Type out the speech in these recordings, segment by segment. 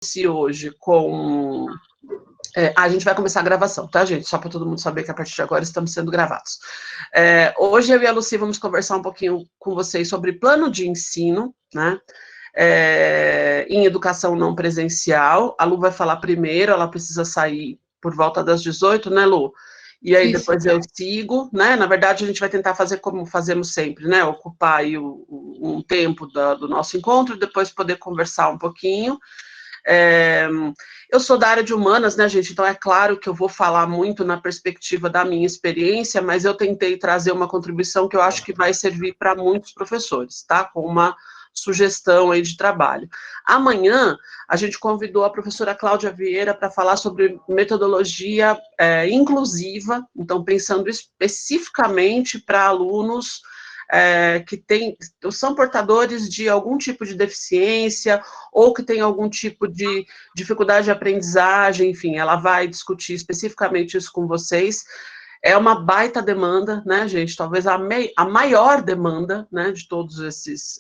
trouxe hoje com... a gente vai começar a gravação, tá, gente? Só para todo mundo saber que a partir de agora estamos sendo gravados. Hoje eu e a Lucy vamos conversar um pouquinho com vocês sobre plano de ensino, né? Em educação não presencial. A Lu vai falar primeiro, ela precisa sair por volta das 18, né, Lu? E aí depois eu sigo, né? Na verdade, a gente vai tentar fazer como fazemos sempre, né? Ocupar aí um tempo do nosso encontro, depois poder conversar um pouquinho. Eu sou da área de humanas, né, gente? Então é claro que eu vou falar muito na perspectiva da minha experiência, mas eu tentei trazer uma contribuição que eu acho que vai servir para muitos professores, tá? Com uma sugestão aí de trabalho. Amanhã, a gente convidou a professora Cláudia Vieira para falar sobre metodologia inclusiva, então pensando especificamente para alunos que são portadores de algum tipo de deficiência ou que tem algum tipo de dificuldade de aprendizagem, enfim, ela vai discutir especificamente isso com vocês. É uma baita demanda, né, gente? Talvez a maior demanda, né, de todos esses,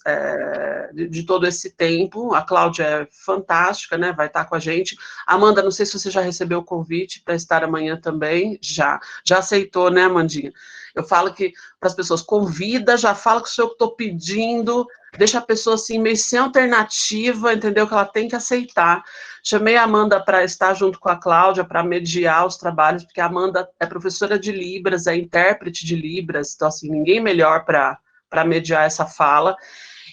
de todo esse tempo. A Cláudia é fantástica, né? Vai estar com a gente. Amanda, não sei se você já recebeu o convite para estar amanhã também. Já aceitou, né, Amandinha? Eu falo que para as pessoas, convida, já fala que sou eu que estou pedindo, deixa a pessoa assim, meio sem alternativa, entendeu? Que ela tem que aceitar. Chamei a Amanda para estar junto com a Cláudia, para mediar os trabalhos, porque a Amanda é professora de Libras, é intérprete de Libras, então, assim, ninguém melhor para mediar essa fala.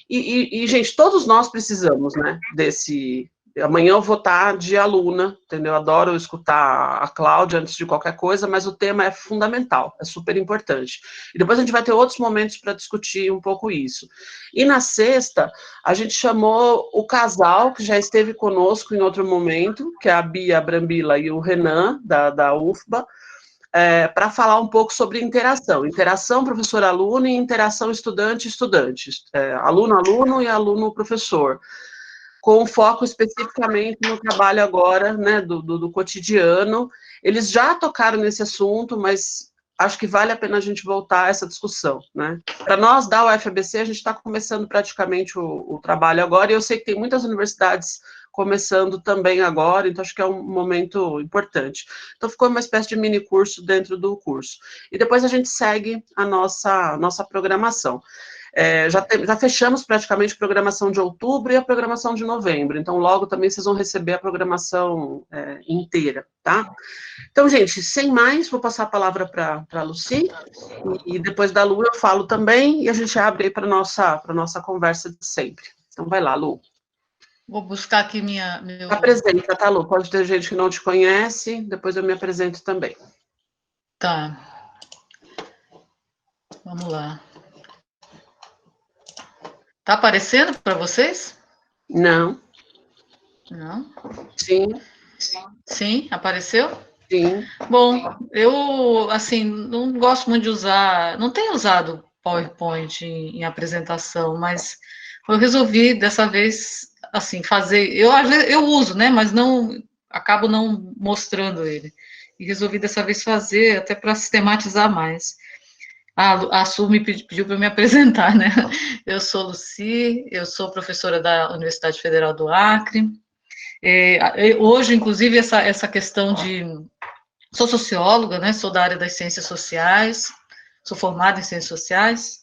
E, gente, todos nós precisamos, né, desse... Amanhã eu vou estar de aluna, entendeu? Adoro escutar a Cláudia antes de qualquer coisa, mas o tema é fundamental, é super importante. E depois a gente vai ter outros momentos para discutir um pouco isso. E na sexta, a gente chamou o casal, que já esteve conosco em outro momento, que é a Bia Brambila e o Renan, da UFBA, para falar um pouco sobre interação. Interação professor-aluno e interação estudante-estudante. Aluno-aluno e aluno-professor, com foco especificamente no trabalho agora, né, do cotidiano. Eles já tocaram nesse assunto, mas acho que vale a pena a gente voltar a essa discussão, né? Para nós, da UFABC, a gente está começando praticamente o trabalho agora, e eu sei que tem muitas universidades começando também agora, então acho que é um momento importante. Então ficou uma espécie de mini curso dentro do curso. E depois a gente segue a nossa programação. Já fechamos praticamente a programação de outubro e a programação de novembro, então logo também vocês vão receber a programação inteira, tá? Então, gente, sem mais, vou passar a palavra para a Lucy, e depois da Lu eu falo também, e a gente abre aí para a nossa conversa de sempre. Então vai lá, Lu. Vou buscar aqui Apresenta, tá, Lu? Pode ter gente que não te conhece, depois eu me apresento também. Tá. Vamos lá. Tá aparecendo para vocês? Não. Não? Sim. Sim, apareceu? Sim. Bom, eu, assim, não gosto muito de usar, não tenho usado PowerPoint em apresentação, mas eu resolvi dessa vez, assim, fazer, às vezes eu uso, né, mas não, acabo não mostrando ele. E resolvi dessa vez fazer, até para sistematizar mais. A Su me pediu para me apresentar, né? Eu sou Lucy, eu sou professora da Universidade Federal do Acre. Hoje, inclusive, essa questão de... Sou socióloga, né? Sou da área das ciências sociais, sou formada em ciências sociais,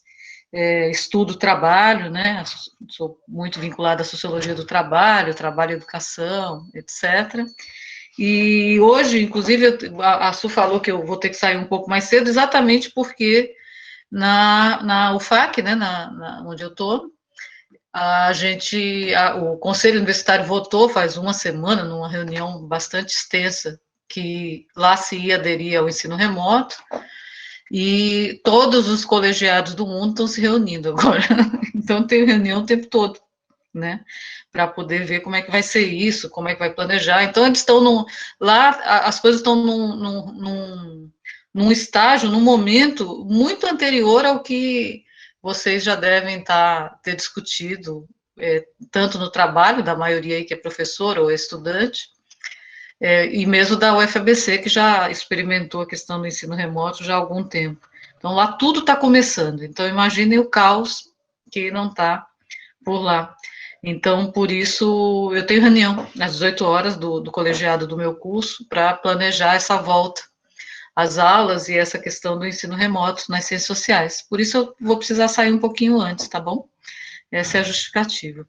estudo trabalho, né? Sou muito vinculada à sociologia do trabalho e educação, etc. E hoje, inclusive, a Su falou que eu vou ter que sair um pouco mais cedo, exatamente porque na UFAC, né, onde eu estou, o Conselho Universitário votou faz uma semana, numa reunião bastante extensa, que lá se ia aderir ao ensino remoto, e todos os colegiados do mundo estão se reunindo agora. Então, tem reunião o tempo todo, né? Para poder ver como é que vai ser isso, como é que vai planejar. Então, eles estão lá, as coisas estão num estágio, num momento muito anterior ao que vocês já devem ter discutido, tanto no trabalho da maioria aí que é professor ou estudante, e mesmo da UFABC, que já experimentou a questão do ensino remoto já há algum tempo. Então, lá tudo está começando. Então, imaginem o caos que não está por lá. Então, por isso, eu tenho reunião às 18 horas do colegiado do meu curso para planejar essa volta às aulas e essa questão do ensino remoto nas ciências sociais. Por isso, eu vou precisar sair um pouquinho antes, tá bom? Essa é a justificativa.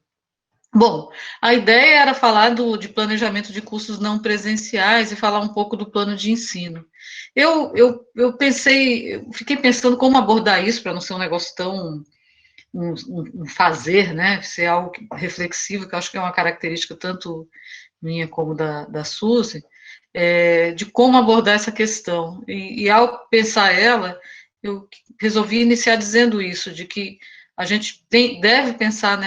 Bom, a ideia era falar de planejamento de cursos não presenciais e falar um pouco do plano de ensino. Eu fiquei pensando como abordar isso para não ser um negócio tão um fazer, né? Ser algo reflexivo, que eu acho que é uma característica tanto minha como da Suzy, de como abordar essa questão. E ao pensar ela, eu resolvi iniciar dizendo isso, de que a gente deve pensar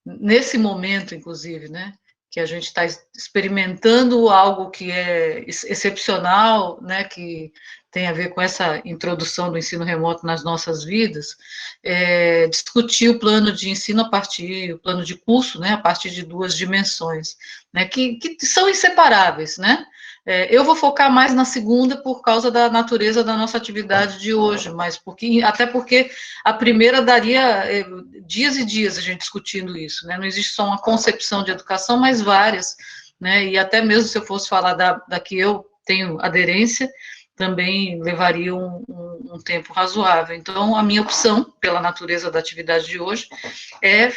nesse momento, inclusive, né? Que a gente está experimentando algo que é excepcional, né? Que tem a ver com essa introdução do ensino remoto nas nossas vidas, discutir o plano de ensino o plano de curso, né, a partir de duas dimensões, né, que são inseparáveis, né? Eu vou focar mais na segunda por causa da natureza da nossa atividade de hoje, mas até porque a primeira daria dias e dias a gente discutindo isso, né? Não existe só uma concepção de educação, mas várias, né? E até mesmo se eu fosse falar da que eu tenho aderência, também levaria um tempo razoável. Então, a minha opção, pela natureza da atividade de hoje, é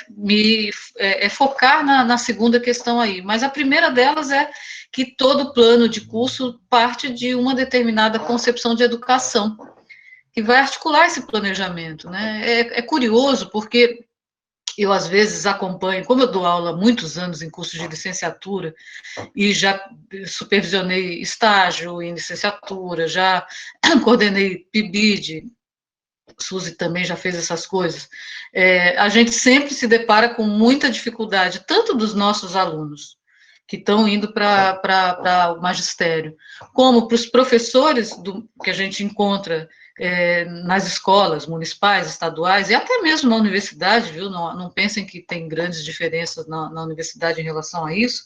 focar na segunda questão aí. Mas a primeira delas é que todo plano de curso parte de uma determinada concepção de educação, que vai articular esse planejamento, né? É curioso, porque eu, às vezes, acompanho, como eu dou aula há muitos anos em cursos de licenciatura, e já supervisionei estágio em licenciatura, já coordenei PIBID, Suzy também já fez essas coisas, a gente sempre se depara com muita dificuldade, tanto dos nossos alunos, que estão indo para o magistério, como para os professores que a gente encontra nas escolas municipais, estaduais, e até mesmo na universidade, viu? Não pensem que tem grandes diferenças na universidade em relação a isso,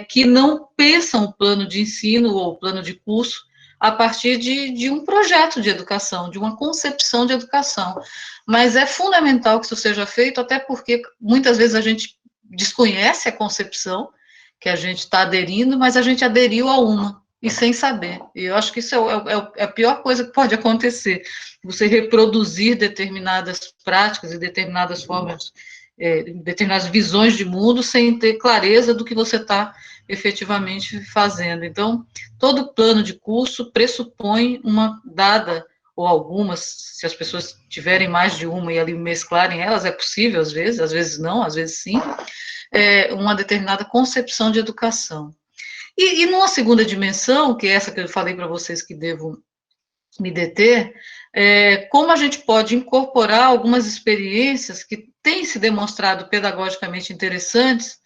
que não pensam o plano de ensino ou o plano de curso a partir de um projeto de educação, de uma concepção de educação. Mas é fundamental que isso seja feito, até porque muitas vezes a gente desconhece a concepção que a gente está aderindo, mas a gente aderiu a uma, e sem saber. E eu acho que isso é a pior coisa que pode acontecer, você reproduzir determinadas práticas e determinadas formas, determinadas visões de mundo, sem ter clareza do que você está efetivamente fazendo. Então, todo plano de curso pressupõe uma dada, ou algumas, se as pessoas tiverem mais de uma e ali mesclarem elas, é possível às vezes não, às vezes sim, uma determinada concepção de educação. E numa segunda dimensão, que é essa que eu falei para vocês que devo me deter, como a gente pode incorporar algumas experiências que têm se demonstrado pedagogicamente interessantes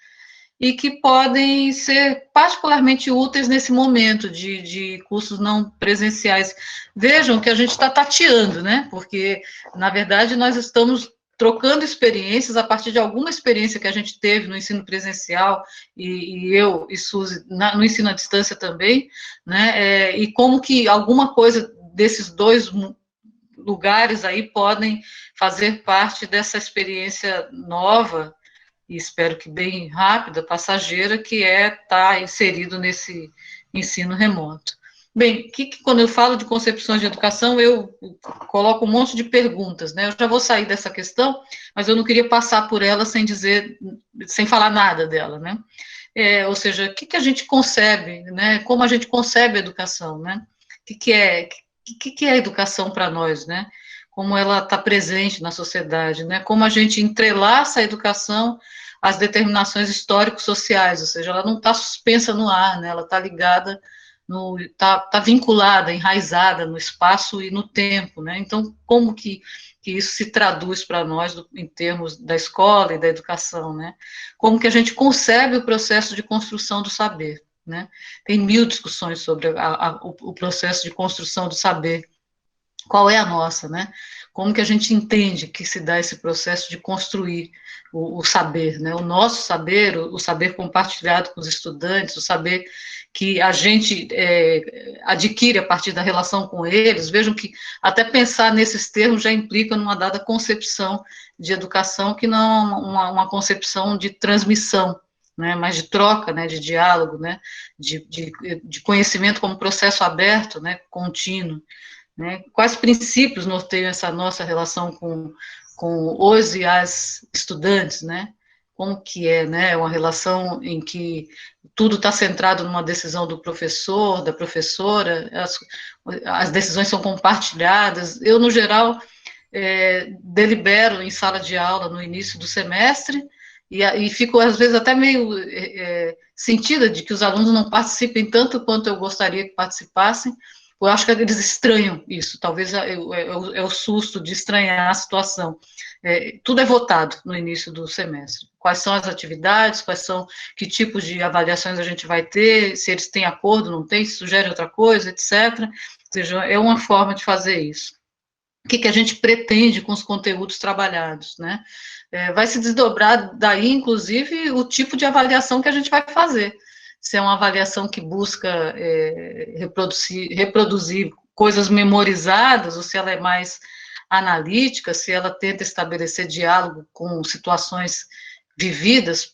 e que podem ser particularmente úteis nesse momento de cursos não presenciais. Vejam que a gente está tateando, né? Porque, na verdade, nós estamos trocando experiências a partir de alguma experiência que a gente teve no ensino presencial, e eu e Suzy no ensino à distância também, né? E como que alguma coisa desses dois lugares aí podem fazer parte dessa experiência nova, e espero que bem rápida, passageira, que estar inserido nesse ensino remoto. Bem, quando eu falo de concepções de educação, eu coloco um monte de perguntas, né? Eu já vou sair dessa questão, mas eu não queria passar por ela sem falar nada dela, né? Ou seja, o que a gente concebe, né? Como a gente concebe a educação, né? O que é a educação para nós, né? Como ela está presente na sociedade, né? Como a gente entrelaça a educação às determinações histórico-sociais, ou seja, ela não está suspensa no ar, né? Ela está ligada, está vinculada, enraizada no espaço e no tempo, né? Então, como que isso se traduz para nós em termos da escola e da educação, né? Como que a gente concebe o processo de construção do saber, né? Tem mil discussões sobre o processo de construção do saber. Qual é a nossa, né? como que a gente entende que se dá esse processo de construir o saber, né? O nosso saber, o saber compartilhado com os estudantes, o saber que a gente adquire a partir da relação com eles. Vejam que até pensar nesses termos já implica numa dada concepção de educação, que não é uma concepção de transmissão, né, mas de troca, né, de diálogo, né, de conhecimento como processo aberto, né, contínuo. Né? Quais princípios norteiam essa nossa relação com os e as estudantes, né? Como que é, né? Uma relação em que tudo está centrado numa decisão do professor, da professora, as decisões são compartilhadas. Eu, no geral, delibero em sala de aula no início do semestre e fico, às vezes, até meio sentida de que os alunos não participem tanto quanto eu gostaria que participassem. Eu acho que eles estranham isso, talvez é o susto de estranhar a situação. Tudo é votado no início do semestre. Quais são as atividades, que tipos de avaliações a gente vai ter, se eles têm acordo, não têm, se sugerem outra coisa, etc. Ou seja, é uma forma de fazer isso. O que a gente pretende com os conteúdos trabalhados, né? Vai se desdobrar daí, inclusive, o tipo de avaliação que a gente vai fazer. Se é uma avaliação que busca reproduzir coisas memorizadas, ou se ela é mais analítica, se ela tenta estabelecer diálogo com situações vividas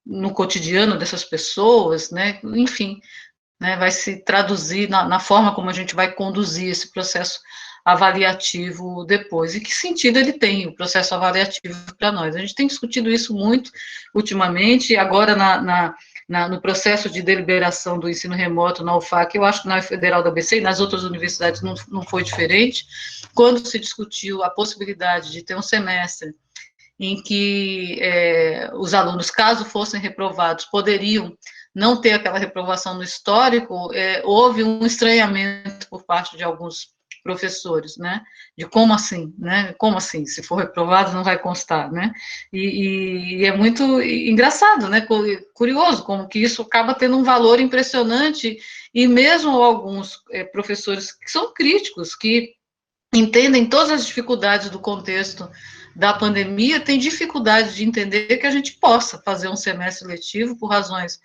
no cotidiano dessas pessoas, né? Enfim, né? Vai se traduzir na forma como a gente vai conduzir esse processo avaliativo depois. E que sentido ele tem, o processo avaliativo para nós? A gente tem discutido isso muito ultimamente, agora no processo de deliberação do ensino remoto na UFAC, eu acho que na Federal da ABC e nas outras universidades não foi diferente, quando se discutiu a possibilidade de ter um semestre em que os alunos, caso fossem reprovados, poderiam não ter aquela reprovação no histórico, houve um estranhamento por parte de alguns professores, né, de como assim, né, como assim, se for reprovado não vai constar, né, e é muito engraçado, né, curioso, como que isso acaba tendo um valor impressionante, e mesmo alguns professores que são críticos, que entendem todas as dificuldades do contexto da pandemia, têm dificuldade de entender que a gente possa fazer um semestre letivo por razões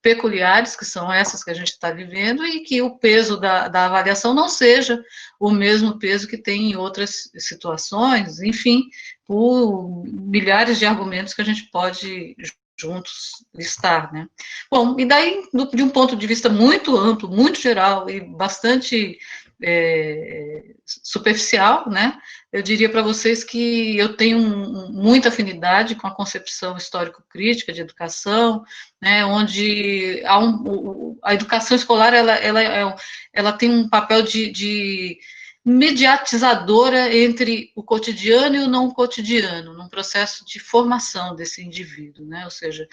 peculiares, que são essas que a gente está vivendo, e que o peso da avaliação não seja o mesmo peso que tem em outras situações, enfim, por milhares de argumentos que a gente pode juntos listar, né? Bom, e daí, de um ponto de vista muito amplo, muito geral e bastante superficial, né? Eu diria para vocês que eu tenho muita afinidade com a concepção histórico-crítica de educação, né, onde a educação escolar ela tem um papel de mediatizadora entre o cotidiano e o não cotidiano, num processo de formação desse indivíduo, né? Ou seja,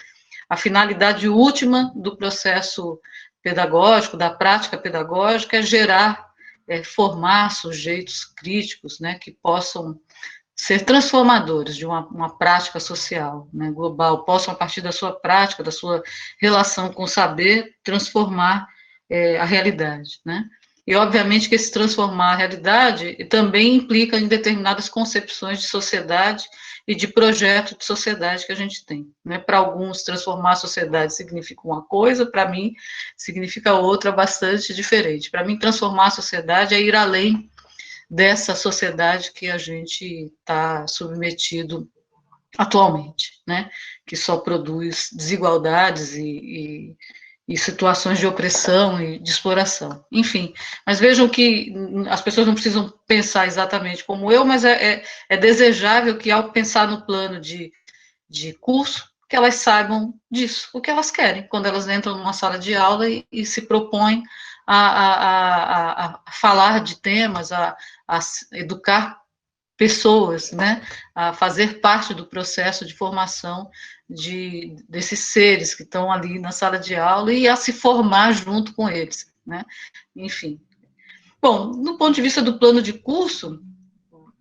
a finalidade última do processo pedagógico, da prática pedagógica, é gerar, formar sujeitos críticos, né, que possam ser transformadores de uma prática social, né, global, possam, a partir da sua prática, da sua relação com o saber, transformar a realidade, né? E, obviamente, que esse transformar a realidade também implica em determinadas concepções de sociedade e de projeto de sociedade que a gente tem, né? Para alguns, transformar a sociedade significa uma coisa, para mim, significa outra bastante diferente. Para mim, transformar a sociedade é ir além dessa sociedade que a gente está submetido atualmente, né? Que só produz desigualdades e situações de opressão e de exploração. Enfim, mas vejam que as pessoas não precisam pensar exatamente como eu, mas é desejável que, ao pensar no plano de curso, que elas saibam disso, o que elas querem, quando elas entram numa sala de aula e se propõem a falar de temas, a educar pessoas, né, a fazer parte do processo de formação desses seres que estão ali na sala de aula e a se formar junto com eles, né, enfim. Bom, no ponto de vista do plano de curso,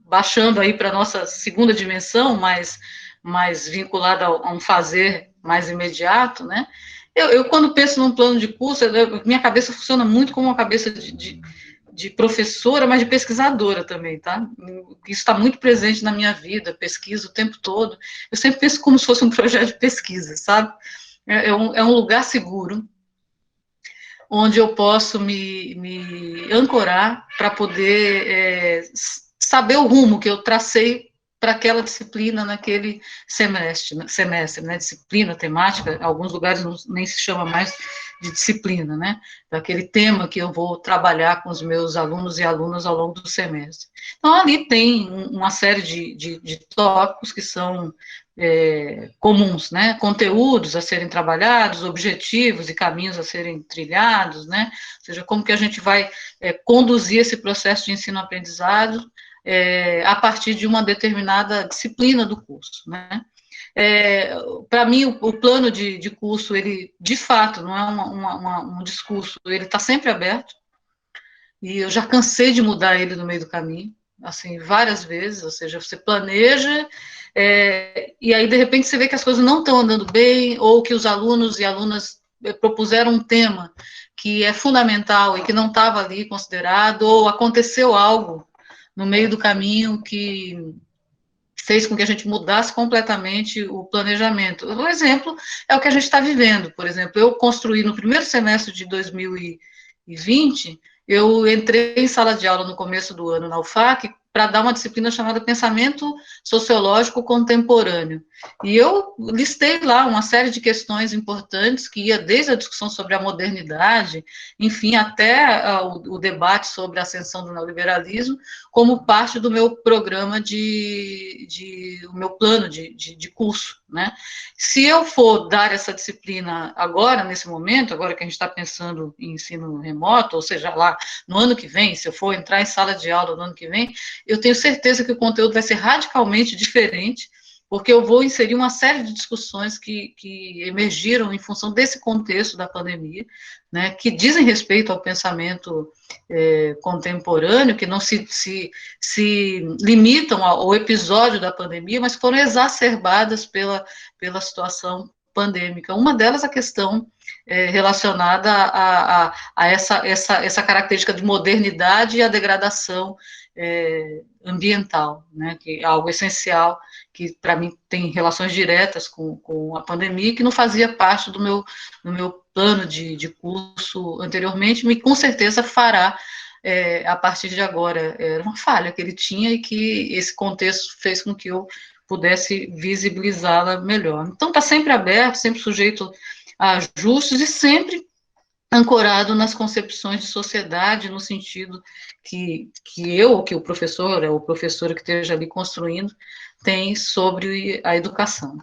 baixando aí para a nossa segunda dimensão, mais vinculada a um fazer mais imediato, né, eu quando penso num plano de curso, minha cabeça funciona muito como uma cabeça de de professora, mas de pesquisadora também, tá? Isso está muito presente na minha vida, pesquisa o tempo todo. Eu sempre penso como se fosse um projeto de pesquisa, sabe? É um lugar seguro, onde eu posso me ancorar para poder saber o rumo que eu tracei para aquela disciplina naquele semestre, né, disciplina, temática, em alguns lugares nem se chama mais de disciplina, né, daquele tema que eu vou trabalhar com os meus alunos e alunas ao longo do semestre. Então, ali tem uma série de tópicos que são comuns, né, conteúdos a serem trabalhados, objetivos e caminhos a serem trilhados, né, ou seja, como que a gente vai conduzir esse processo de ensino-aprendizado a partir de uma determinada disciplina do curso, né. Para mim, o plano de curso, ele, de fato, não é um discurso, ele está sempre aberto, e eu já cansei de mudar ele no meio do caminho, assim, várias vezes, ou seja, você planeja, e aí, de repente, você vê que as coisas não estão andando bem, ou que os alunos e alunas propuseram um tema que é fundamental e que não estava ali considerado, ou aconteceu algo no meio do caminho que fez com que a gente mudasse completamente o planejamento. O exemplo é o que a gente está vivendo, por exemplo, eu construí no primeiro semestre de 2020, eu entrei em sala de aula no começo do ano na UFAC para dar uma disciplina chamada Pensamento Sociológico Contemporâneo. E eu listei lá uma série de questões importantes que ia desde a discussão sobre a modernidade, enfim, até o debate sobre a ascensão do neoliberalismo, como parte do meu programa o meu plano de curso, né? Se eu for dar essa disciplina agora, nesse momento, agora que a gente está pensando em ensino remoto, ou seja, lá no ano que vem, se eu for entrar em sala de aula no ano que vem, eu tenho certeza que o conteúdo vai ser radicalmente diferente, porque eu vou inserir uma série de discussões que emergiram em função desse contexto da pandemia, né, que dizem respeito ao pensamento contemporâneo, que não se limitam ao episódio da pandemia, mas foram exacerbadas pela situação pandêmica. Uma delas, a questão relacionada a essa característica de modernidade e a degradação ambiental, né, que é algo essencial, que para mim tem relações diretas com a pandemia, que não fazia parte do meu plano de curso anteriormente, mas com certeza fará a partir de agora. Era uma falha que ele tinha e que esse contexto fez com que eu pudesse visibilizá-la melhor. Então, está sempre aberto, sempre sujeito a ajustes e sempre ancorado nas concepções de sociedade, no sentido que eu, ou que o professor, ou professora que esteja ali construindo, tem sobre a educação.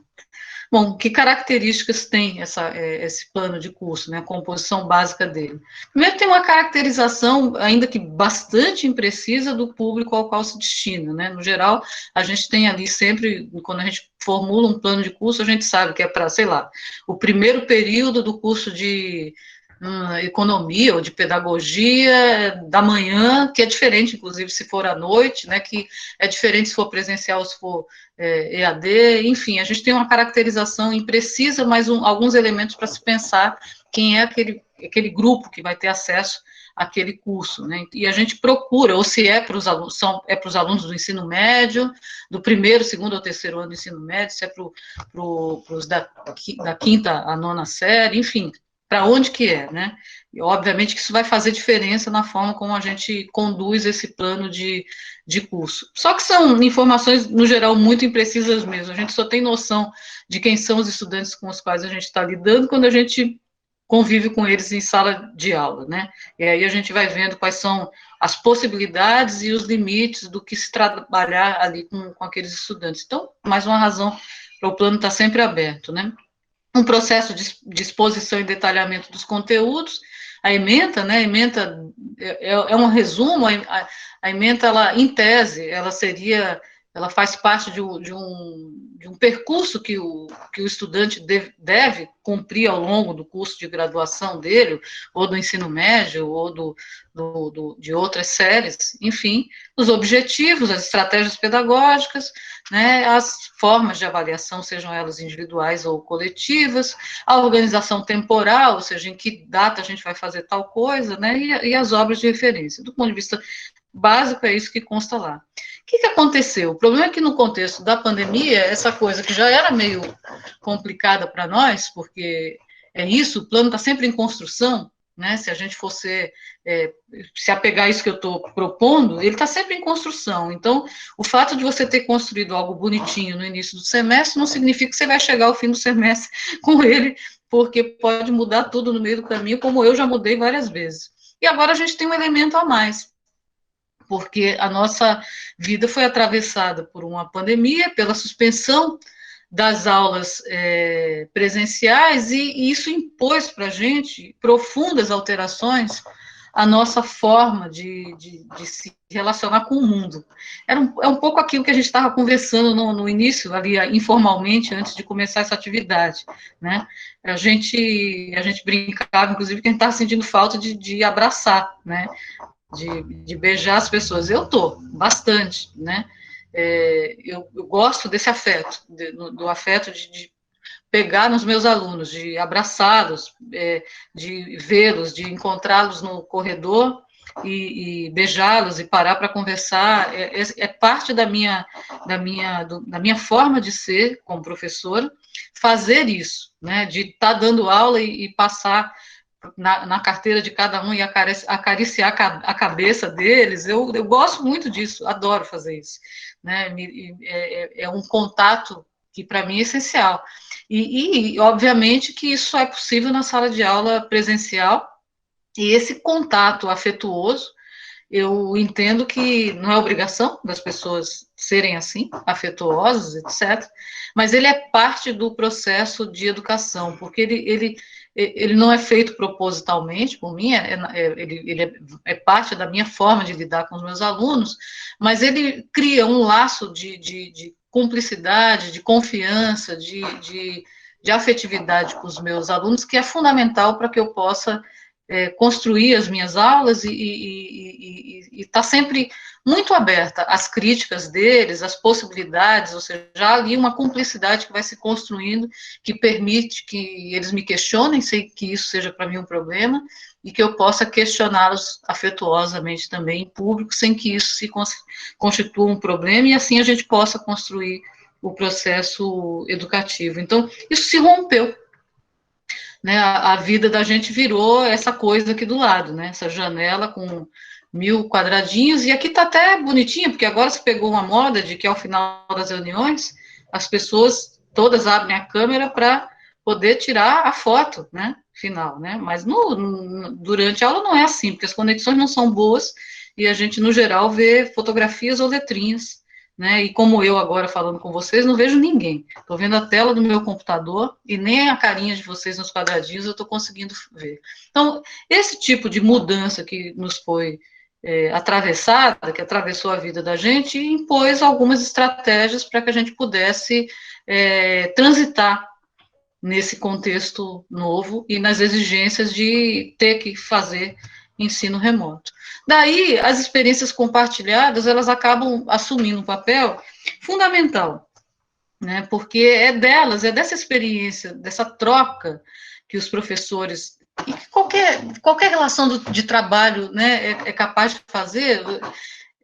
Bom, que características tem esse plano de curso, né, a composição básica dele? Primeiro, tem uma caracterização, ainda que bastante imprecisa, do público ao qual se destina, né? No geral, a gente tem ali sempre, quando a gente formula um plano de curso, a gente sabe que é para, sei lá, o primeiro período do curso de economia ou de pedagogia da manhã, que é diferente, inclusive, se for à noite, né, que é diferente se for presencial ou se for EAD, enfim, a gente tem uma caracterização imprecisa, mas alguns elementos para se pensar quem é aquele grupo que vai ter acesso àquele curso, né, e a gente procura, ou se é para os alunos, para os alunos do ensino médio, do primeiro, segundo ou terceiro ano do ensino médio, se é para os da quinta à nona série, enfim, para onde que é, né? E, obviamente, que isso vai fazer diferença na forma como a gente conduz esse plano de curso. Só que são informações, no geral, muito imprecisas mesmo. A gente só tem noção de quem são os estudantes com os quais a gente está lidando quando a gente convive com eles em sala de aula, né? E aí a gente vai vendo quais são as possibilidades e os limites do que se trabalhar ali com aqueles estudantes. Então, mais uma razão para o plano estar sempre aberto, né? Um processo de exposição e detalhamento dos conteúdos. A ementa, né, a ementa é um resumo, a ementa, ela, em tese, ela seria ela faz parte de um percurso que o estudante deve cumprir ao longo do curso de graduação dele, ou do ensino médio, ou de outras séries, enfim, os objetivos, as estratégias pedagógicas, né, as formas de avaliação, sejam elas individuais ou coletivas, a organização temporal, ou seja, em que data a gente vai fazer tal coisa, né, e as obras de referência. Do ponto de vista básico, é isso que consta lá. O que aconteceu? O problema é que no contexto da pandemia, essa coisa que já era meio complicada para nós, porque é isso, o plano está sempre em construção, né? Se a gente fosse se apegar a isso que eu estou propondo, ele está sempre em construção. Então, o fato de você ter construído algo bonitinho no início do semestre não significa que você vai chegar ao fim do semestre com ele, porque pode mudar tudo no meio do caminho, como eu já mudei várias vezes. E agora a gente tem um elemento a mais, porque a nossa vida foi atravessada por uma pandemia, pela suspensão das aulas presenciais, e isso impôs para a gente profundas alterações à nossa forma de se relacionar com o mundo. É um pouco aquilo que a gente estava conversando no início, ali informalmente, antes de começar essa atividade, né? A gente brincava, inclusive, que a gente estava sentindo falta de abraçar, né? De beijar as pessoas. Eu tô bastante, né? Eu gosto desse afeto, do afeto de pegar nos meus alunos, de abraçá-los, de vê-los, de encontrá-los no corredor e beijá-los e parar para conversar. É parte da minha forma de ser como professora, fazer isso, né? De estar dando aula e passar na carteira de cada um e acariciar a cabeça deles. Eu gosto muito disso, adoro fazer isso, né? É um contato que para mim é essencial. E, obviamente, que isso só é possível na sala de aula presencial, e esse contato afetuoso, eu entendo que não é obrigação das pessoas serem assim, afetuosas, etc., mas ele é parte do processo de educação, porque ele não é feito propositalmente por mim, ele é parte da minha forma de lidar com os meus alunos, mas ele cria um laço de cumplicidade, de confiança, de afetividade com os meus alunos, que é fundamental para que eu possa construir as minhas aulas e estar sempre muito aberta às críticas deles, às possibilidades, ou seja, já ali uma cumplicidade que vai se construindo, que permite que eles me questionem, sem que isso seja para mim um problema, e que eu possa questioná-los afetuosamente também em público, sem que isso se constitua um problema, e assim a gente possa construir o processo educativo. Então, isso se rompeu, né? A vida da gente virou essa coisa aqui do lado, né? Essa janela com 1000 quadradinhos, e aqui tá até bonitinho, porque agora se pegou uma moda de que ao final das reuniões, as pessoas todas abrem a câmera para poder tirar a foto, né? Final, né? Mas durante a aula não é assim, porque as conexões não são boas, e a gente, no geral, vê fotografias ou letrinhas, né? E como eu agora falando com vocês, não vejo ninguém. Estou vendo a tela do meu computador e nem a carinha de vocês nos quadradinhos eu estou conseguindo ver. Então, esse tipo de mudança que nos foi atravessada, que atravessou a vida da gente, impôs algumas estratégias para que a gente pudesse transitar nesse contexto novo e nas exigências de ter que fazer ensino remoto. Daí, as experiências compartilhadas, elas acabam assumindo um papel fundamental, né? Porque é delas, é dessa experiência, dessa troca que os professores, e qualquer relação de trabalho, né, é capaz de fazer.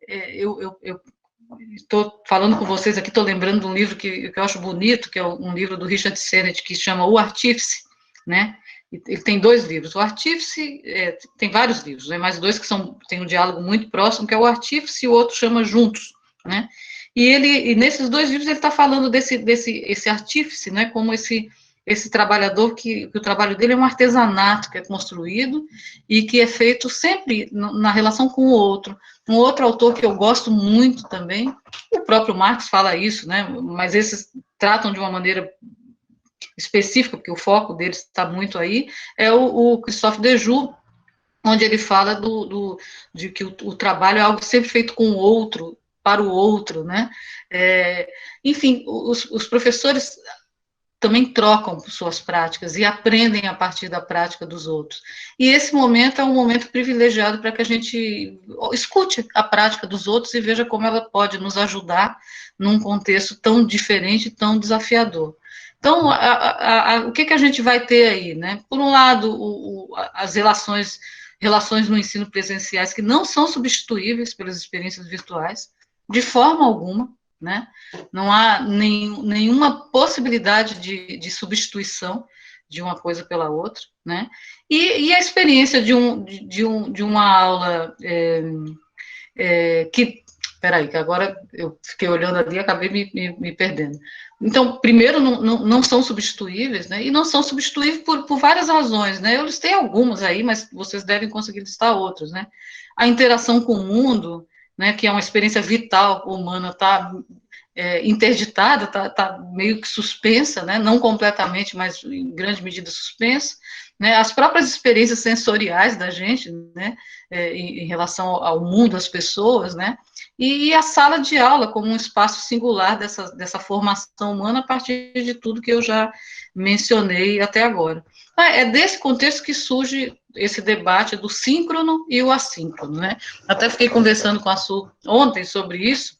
Eu estou falando com vocês aqui, estou lembrando de um livro que eu acho bonito, que é um livro do Richard Sennett, que chama O Artífice, né? Ele tem 2 livros. O Artífice, tem vários livros, né? Mas 2 que têm um diálogo muito próximo, que é O Artífice, e o outro chama Juntos, né? E nesses 2 livros ele está falando esse artífice, né? Como esse trabalhador que o trabalho dele é um artesanato que é construído e que é feito sempre na relação com o outro. Um outro autor que eu gosto muito também, o próprio Marx fala isso, né? Mas esses tratam de uma maneira específica, porque o foco deles está muito aí, é o Christophe Dejoux, onde ele fala de que o trabalho é algo sempre feito com o outro, para o outro, né? Enfim, os professores também trocam suas práticas e aprendem a partir da prática dos outros. E esse momento é um momento privilegiado para que a gente escute a prática dos outros e veja como ela pode nos ajudar num contexto tão diferente, tão desafiador. Então, o que a gente vai ter aí, né? Por um lado, as relações no ensino presenciais que não são substituíveis pelas experiências virtuais, de forma alguma, né? Não há nenhuma possibilidade de substituição de uma coisa pela outra, né? E a experiência de uma aula que... Peraí, que agora eu fiquei olhando ali e acabei me perdendo. Então, primeiro, não são substituíveis, né? E não são substituíveis por várias razões, né? Eu listei algumas aí, mas vocês devem conseguir listar outras, né? A interação com o mundo, né, que é uma experiência vital humana, está interditada, está meio que suspensa, né? Não completamente, mas em grande medida suspensa, né? As próprias experiências sensoriais da gente, né, em relação ao mundo, às pessoas, né? E a sala de aula como um espaço singular dessa formação humana a partir de tudo que eu já mencionei até agora. É desse contexto que surge esse debate do síncrono e o assíncrono, né? Até fiquei conversando com a Su ontem sobre isso,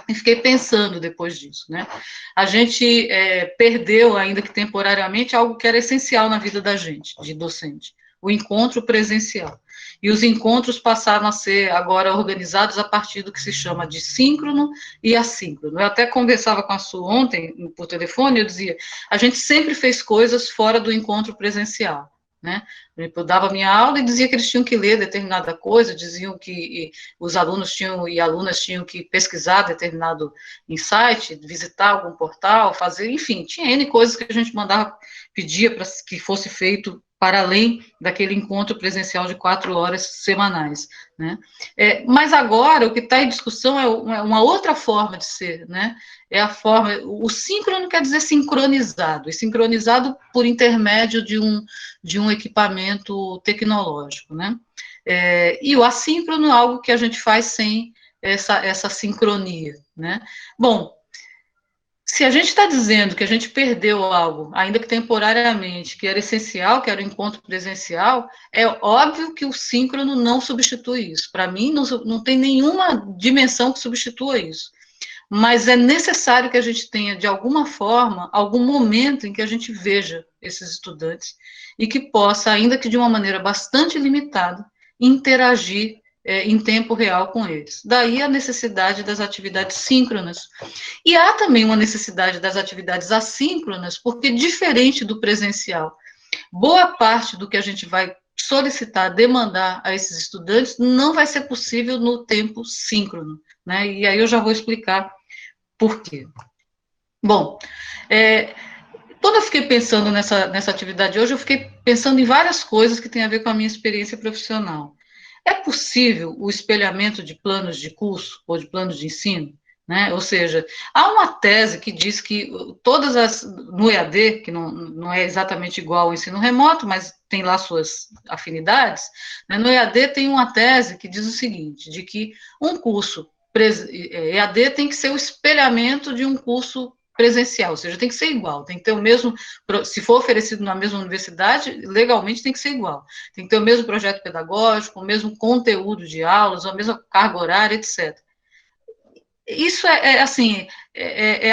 e fiquei pensando depois disso, né? A gente perdeu, ainda que temporariamente, algo que era essencial na vida da gente, de docente, o encontro presencial. E os encontros passaram a ser agora organizados a partir do que se chama de síncrono e assíncrono. Eu até conversava com a Su ontem, por telefone, eu dizia, a gente sempre fez coisas fora do encontro presencial, né? Eu dava minha aula e dizia que eles tinham que ler determinada coisa, diziam que os alunos tinham e alunas tinham que pesquisar determinado insight, visitar algum portal, fazer, enfim, tinha N coisas que a gente mandava, pedia para que fosse feito para além daquele encontro presencial de 4 horas semanais, né? Mas agora o que está em discussão é uma outra forma de ser, né? É a forma, o síncrono quer dizer sincronizado, e sincronizado por intermédio de um equipamento tecnológico, né? E o assíncrono é algo que a gente faz sem essa sincronia, né? Bom, se a gente está dizendo que a gente perdeu algo, ainda que temporariamente, que era essencial, que era o encontro presencial, é óbvio que o síncrono não substitui isso. Para mim, não tem nenhuma dimensão que substitua isso. Mas é necessário que a gente tenha, de alguma forma, algum momento em que a gente veja esses estudantes e que possa, ainda que de uma maneira bastante limitada, interagir em tempo real com eles. Daí a necessidade das atividades síncronas. E há também uma necessidade das atividades assíncronas, porque, diferente do presencial, boa parte do que a gente vai solicitar, demandar a esses estudantes, não vai ser possível no tempo síncrono, né? E aí eu já vou explicar por quê. Bom, quando eu fiquei pensando nessa atividade hoje, eu fiquei pensando em várias coisas que têm a ver com a minha experiência profissional. É possível o espelhamento de planos de curso ou de planos de ensino? Né? Ou seja, há uma tese que diz que no EAD, que não é exatamente igual ao ensino remoto, mas tem lá suas afinidades, né? No EAD tem uma tese que diz o seguinte, de que um curso EAD tem que ser o espelhamento de um curso presencial, ou seja, tem que ser igual, tem que ter o mesmo, se for oferecido na mesma universidade, legalmente tem que ser igual, tem que ter o mesmo projeto pedagógico, o mesmo conteúdo de aulas, a mesma carga horária, etc. Isso assim,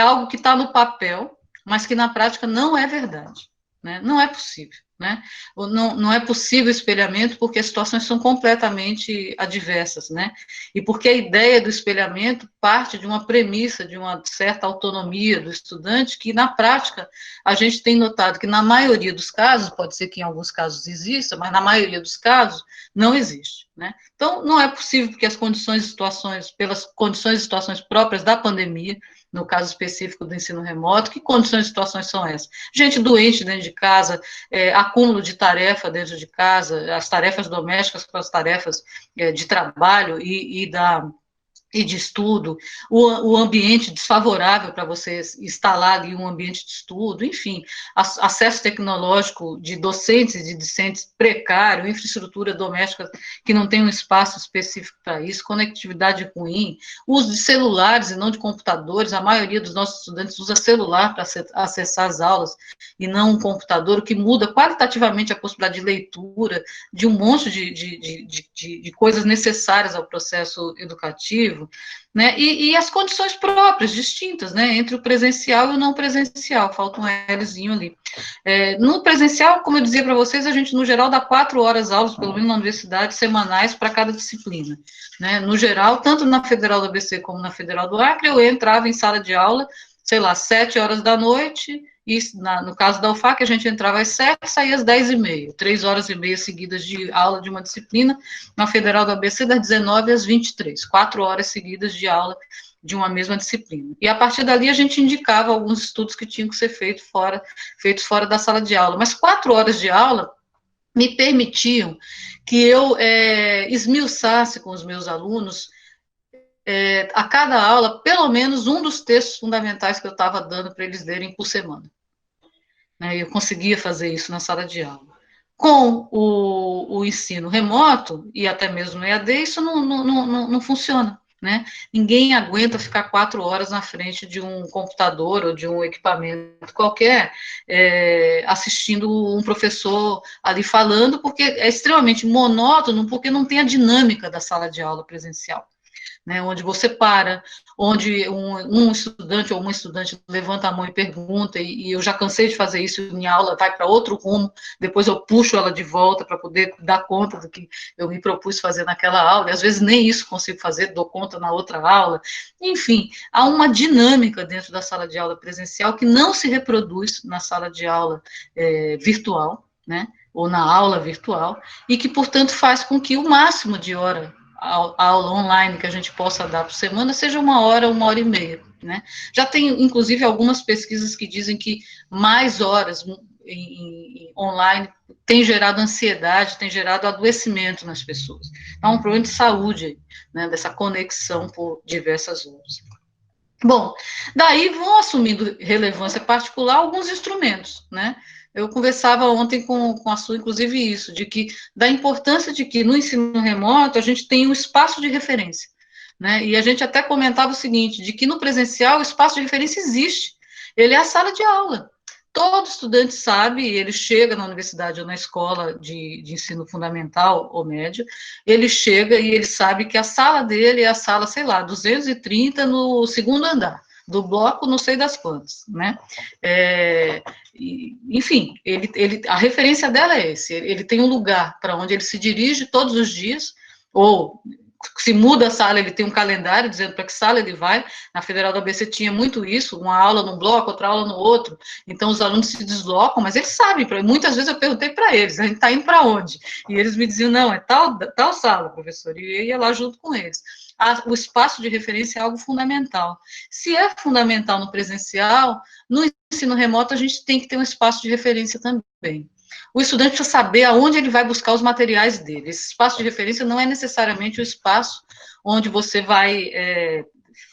algo que está no papel, mas que na prática não é verdade, né? Não é possível, né? Não é possível espelhamento porque as situações são completamente adversas, né? E porque a ideia do espelhamento parte de uma premissa, de uma certa autonomia do estudante, que na prática a gente tem notado que na maioria dos casos, pode ser que em alguns casos exista, mas na maioria dos casos não existe, né? Então, não é possível porque pelas condições e situações próprias da pandemia, no caso específico do ensino remoto, que condições e situações são essas? Gente doente dentro de casa, acúmulo de tarefa dentro de casa, as tarefas domésticas com as tarefas de trabalho e e de estudo, o ambiente desfavorável para você instalar ali um ambiente de estudo, enfim, acesso tecnológico de docentes e de discentes precário, infraestrutura doméstica que não tem um espaço específico para isso, conectividade ruim, uso de celulares e não de computadores, a maioria dos nossos estudantes usa celular para acessar as aulas e não um computador, o que muda qualitativamente a possibilidade de leitura, de um monte de coisas necessárias ao processo educativo, né, e as condições próprias, distintas, né, entre o presencial e o não presencial, falta um Lzinho ali. No presencial, como eu dizia para vocês, a gente, no geral, dá 4 horas aulas, pelo menos na universidade, semanais, para cada disciplina, né, no geral, tanto na Federal do ABC como na Federal do Acre, eu entrava em sala de aula, sei lá, 7 horas da noite, e no caso da UFAC, a gente entrava às 7 e saía às 10h30, 3 horas e meia seguidas de aula de uma disciplina, na Federal do ABC, das 19 às 23, 4 horas seguidas de aula de uma mesma disciplina. E a partir dali a gente indicava alguns estudos que tinham que ser feitos fora da sala de aula. Mas 4 horas de aula me permitiam que eu esmiuçasse com os meus alunos a cada aula, pelo menos um dos textos fundamentais que eu estava dando para eles lerem por semana. Né, eu conseguia fazer isso na sala de aula. Com o ensino remoto, e até mesmo no EAD, isso não funciona. Né? Ninguém aguenta ficar 4 horas na frente de um computador ou de um equipamento qualquer, assistindo um professor ali falando, porque é extremamente monótono, porque não tem a dinâmica da sala de aula presencial. Né, onde você para, onde um estudante ou uma estudante levanta a mão e pergunta, e eu já cansei de fazer isso em aula, vai para outro rumo, depois eu puxo ela de volta para poder dar conta do que eu me propus fazer naquela aula, e às vezes nem isso consigo fazer, dou conta na outra aula. Enfim, há uma dinâmica dentro da sala de aula presencial que não se reproduz na sala de aula virtual, né, ou na aula virtual, e que, portanto, faz com que o máximo de hora a aula online que a gente possa dar por semana seja 1 hora e meia, né? Já tem, inclusive, algumas pesquisas que dizem que mais horas online tem gerado ansiedade, tem gerado adoecimento nas pessoas. É um problema de saúde, né, dessa conexão por diversas horas. Bom, daí vão assumindo relevância particular alguns instrumentos, né? Eu conversava ontem com a Su, inclusive, isso, da importância de que no ensino remoto a gente tem um espaço de referência, né? E a gente até comentava o seguinte, de que no presencial o espaço de referência existe, ele é a sala de aula. Todo estudante sabe, ele chega na universidade ou na escola de ensino fundamental ou médio, ele chega e ele sabe que a sala dele é a sala, sei lá, 230 no segundo andar, do bloco não sei das quantas, né? Enfim, a referência dela é esse, ele tem um lugar para onde ele se dirige todos os dias, ou se muda a sala, ele tem um calendário dizendo para que sala ele vai. Na Federal do ABC tinha muito isso, uma aula num bloco, outra aula no outro, então os alunos se deslocam, mas eles sabem, muitas vezes eu perguntei para eles, a gente está indo para onde? E eles me diziam, não, é tal sala, professor, e eu ia lá junto com eles. O espaço de referência é algo fundamental. Se é fundamental no presencial, no ensino remoto a gente tem que ter um espaço de referência também. O estudante precisa saber aonde ele vai buscar os materiais dele. Esse espaço de referência não é necessariamente o espaço onde você vai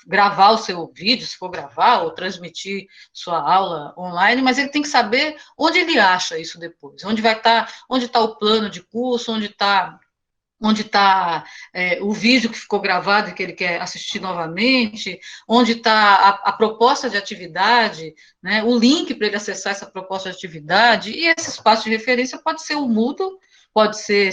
gravar o seu vídeo, se for gravar, ou transmitir sua aula online, mas ele tem que saber onde ele acha isso depois, onde está o plano de curso, onde está o vídeo que ficou gravado e que ele quer assistir novamente, onde está a proposta de atividade, né, o link para ele acessar essa proposta de atividade, e esse espaço de referência pode ser o Moodle, pode ser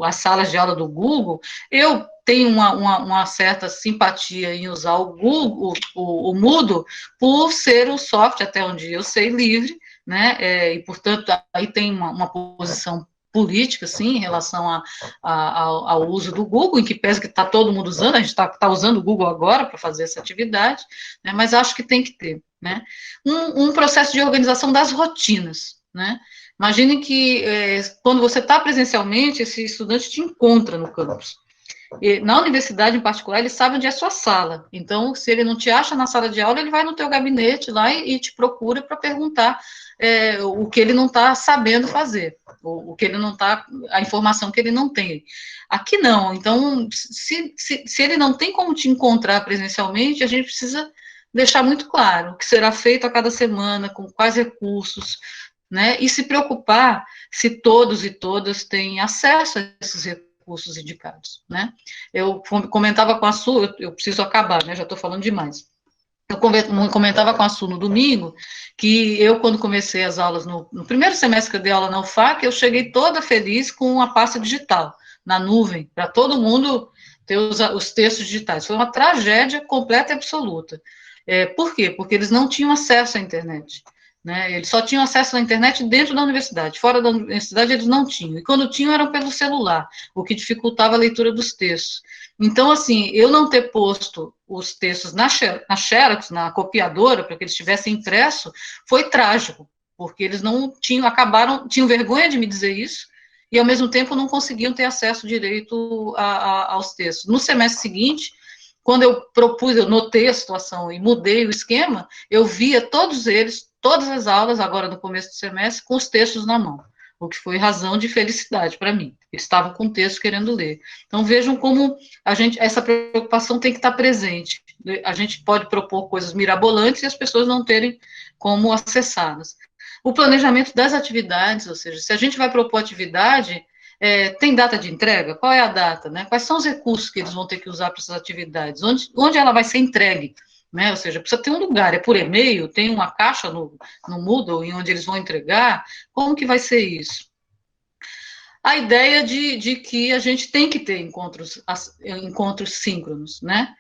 as salas de aula do Google. Eu tenho uma certa simpatia em usar o Google, o Moodle, por ser o software, até onde eu sei, livre, né, e, portanto, aí tem uma posição política, sim, em relação ao uso do Google, em que pese que está todo mundo usando, a gente está usando o Google agora para fazer essa atividade, né, mas acho que tem que ter, né, um processo de organização das rotinas, né. Imagine que quando você está presencialmente, esse estudante te encontra no campus. E, na universidade, em particular, ele sabe onde é a sua sala. Então, se ele não te acha na sala de aula, ele vai no teu gabinete lá e te procura para perguntar o que ele não está sabendo fazer, o que ele não está, a informação que ele não tem. Aqui não. Então, se ele não tem como te encontrar presencialmente, a gente precisa deixar muito claro o que será feito a cada semana, com quais recursos, né? E se preocupar se todos e todas têm acesso a esses recursos indicados, né? Eu comentava com a Su, eu preciso acabar, né? Já estou falando demais. Eu comentava com a Su no domingo que eu, quando comecei as aulas no primeiro semestre que eu dei aula na UFAC, eu cheguei toda feliz com a pasta digital na nuvem, para todo mundo ter os textos digitais. Foi uma tragédia completa e absoluta. Por quê? Porque eles não tinham acesso à internet. Né? Eles só tinham acesso à internet dentro da universidade. Fora da universidade, eles não tinham. E quando tinham, era pelo celular, o que dificultava a leitura dos textos. Então, assim, eu não ter posto os textos na Xerox, na copiadora, para que eles tivessem impresso, foi trágico, porque eles não tinham, tinham vergonha de me dizer isso, e ao mesmo tempo não conseguiam ter acesso direito aos textos. No semestre seguinte, quando eu notei a situação e mudei o esquema, eu via todos eles, todas as aulas, agora no começo do semestre, com os textos na mão, o que foi razão de felicidade para mim. Eles estavam com o texto querendo ler. Então, vejam como essa preocupação tem que estar presente. A gente pode propor coisas mirabolantes e as pessoas não terem como acessá-las. O planejamento das atividades, ou seja, se a gente vai propor atividade, tem data de entrega? Qual é a data? Né? Quais são os recursos que eles vão ter que usar para essas atividades? Onde ela vai ser entregue? Né? Ou seja, precisa ter um lugar, é por e-mail, tem uma caixa no Moodle em onde eles vão entregar, como que vai ser isso? A ideia de que a gente tem que ter encontros síncronos, né?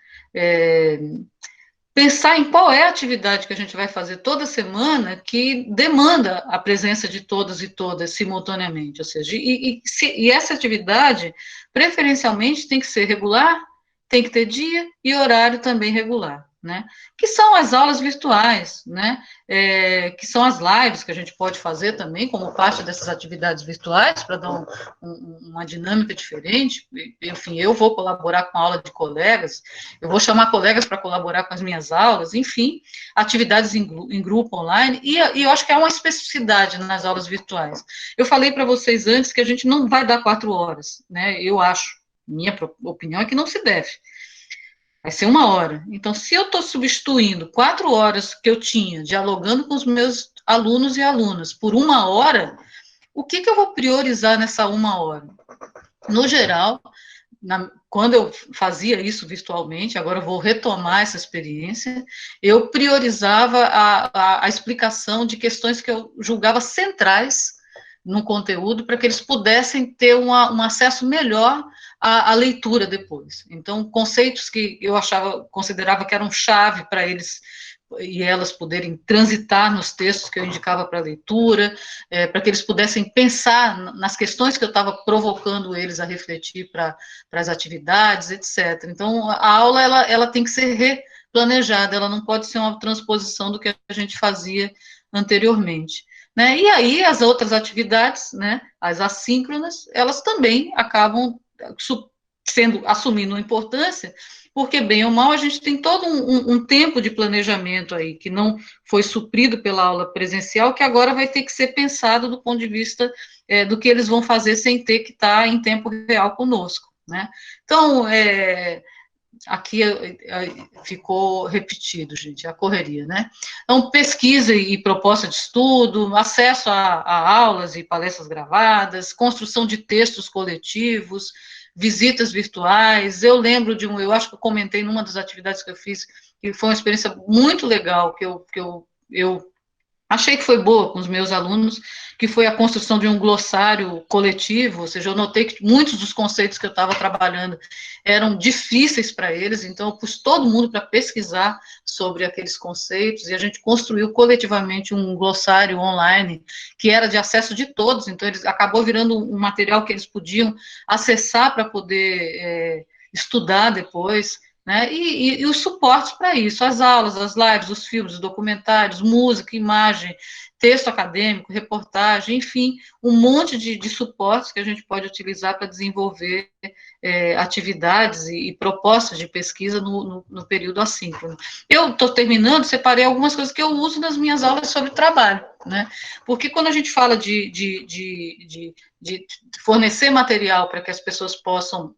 Pensar em qual é a atividade que a gente vai fazer toda semana que demanda a presença de todos e todas simultaneamente, ou seja, e essa atividade, preferencialmente, tem que ser regular, tem que ter dia e horário também regular, né? Que são as aulas virtuais, né? Que são as lives que a gente pode fazer também como parte dessas atividades virtuais para dar uma dinâmica diferente. Enfim, eu vou colaborar com a aula de colegas, eu vou chamar colegas para colaborar com as minhas aulas, enfim, atividades em grupo online, e eu acho que há uma especificidade nas aulas virtuais. Eu falei para vocês antes que a gente não vai dar 4 horas, né? Eu acho, minha opinião é que não se deve. Vai ser 1 hora. Então, se eu estou substituindo 4 horas que eu tinha dialogando com os meus alunos e alunas por 1 hora, o que eu vou priorizar nessa 1 hora? No geral, quando eu fazia isso virtualmente, agora eu vou retomar essa experiência, eu priorizava a explicação de questões que eu julgava centrais no conteúdo, para que eles pudessem ter um acesso melhor à leitura depois. Então, conceitos que eu considerava que eram chave para eles e elas poderem transitar nos textos que eu indicava para leitura, para que eles pudessem pensar nas questões que eu estava provocando eles a refletir para as atividades, etc. Então, a aula ela tem que ser replanejada, ela não pode ser uma transposição do que a gente fazia anteriormente. Né? E aí, as outras atividades, né, as assíncronas, elas também acabam assumindo importância, porque, bem ou mal, a gente tem todo um tempo de planejamento aí, que não foi suprido pela aula presencial, que agora vai ter que ser pensado do ponto de vista do que eles vão fazer sem ter que estar em tempo real conosco, né? Então, aqui ficou repetido, gente, a correria, né? Então, pesquisa e proposta de estudo, acesso a aulas e palestras gravadas, construção de textos coletivos, visitas virtuais. Eu lembro eu acho que eu comentei numa das atividades que eu fiz, que foi uma experiência muito legal, que eu achei que foi boa com os meus alunos, que foi a construção de um glossário coletivo, ou seja, eu notei que muitos dos conceitos que eu estava trabalhando eram difíceis para eles, então eu pus todo mundo para pesquisar sobre aqueles conceitos, e a gente construiu coletivamente um glossário online, que era de acesso de todos, então eles acabou virando um material que eles podiam acessar para poder estudar depois, né? E os suportes para isso, as aulas, as lives, os filmes, os documentários, música, imagem, texto acadêmico, reportagem, enfim, um monte de suportes que a gente pode utilizar para desenvolver atividades e propostas de pesquisa no período assíncrono. Eu estou terminando, separei algumas coisas que eu uso nas minhas aulas sobre trabalho, né? Porque quando a gente fala de fornecer material para que as pessoas possam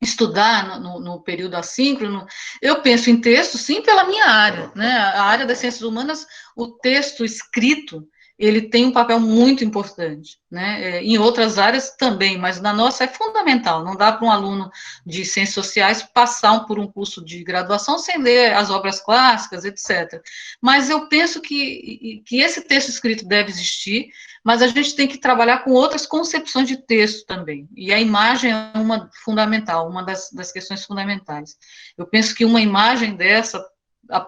estudar no período assíncrono, eu penso em texto, sim, pela minha área, né? A área das ciências humanas, o texto escrito, ele tem um papel muito importante, né? Em outras áreas também, mas na nossa é fundamental. Não dá para um aluno de ciências sociais passar por um curso de graduação sem ler as obras clássicas, etc. Mas eu penso que esse texto escrito deve existir, mas a gente tem que trabalhar com outras concepções de texto também. E a imagem é uma fundamental, uma das questões fundamentais. Eu penso que uma imagem dessa,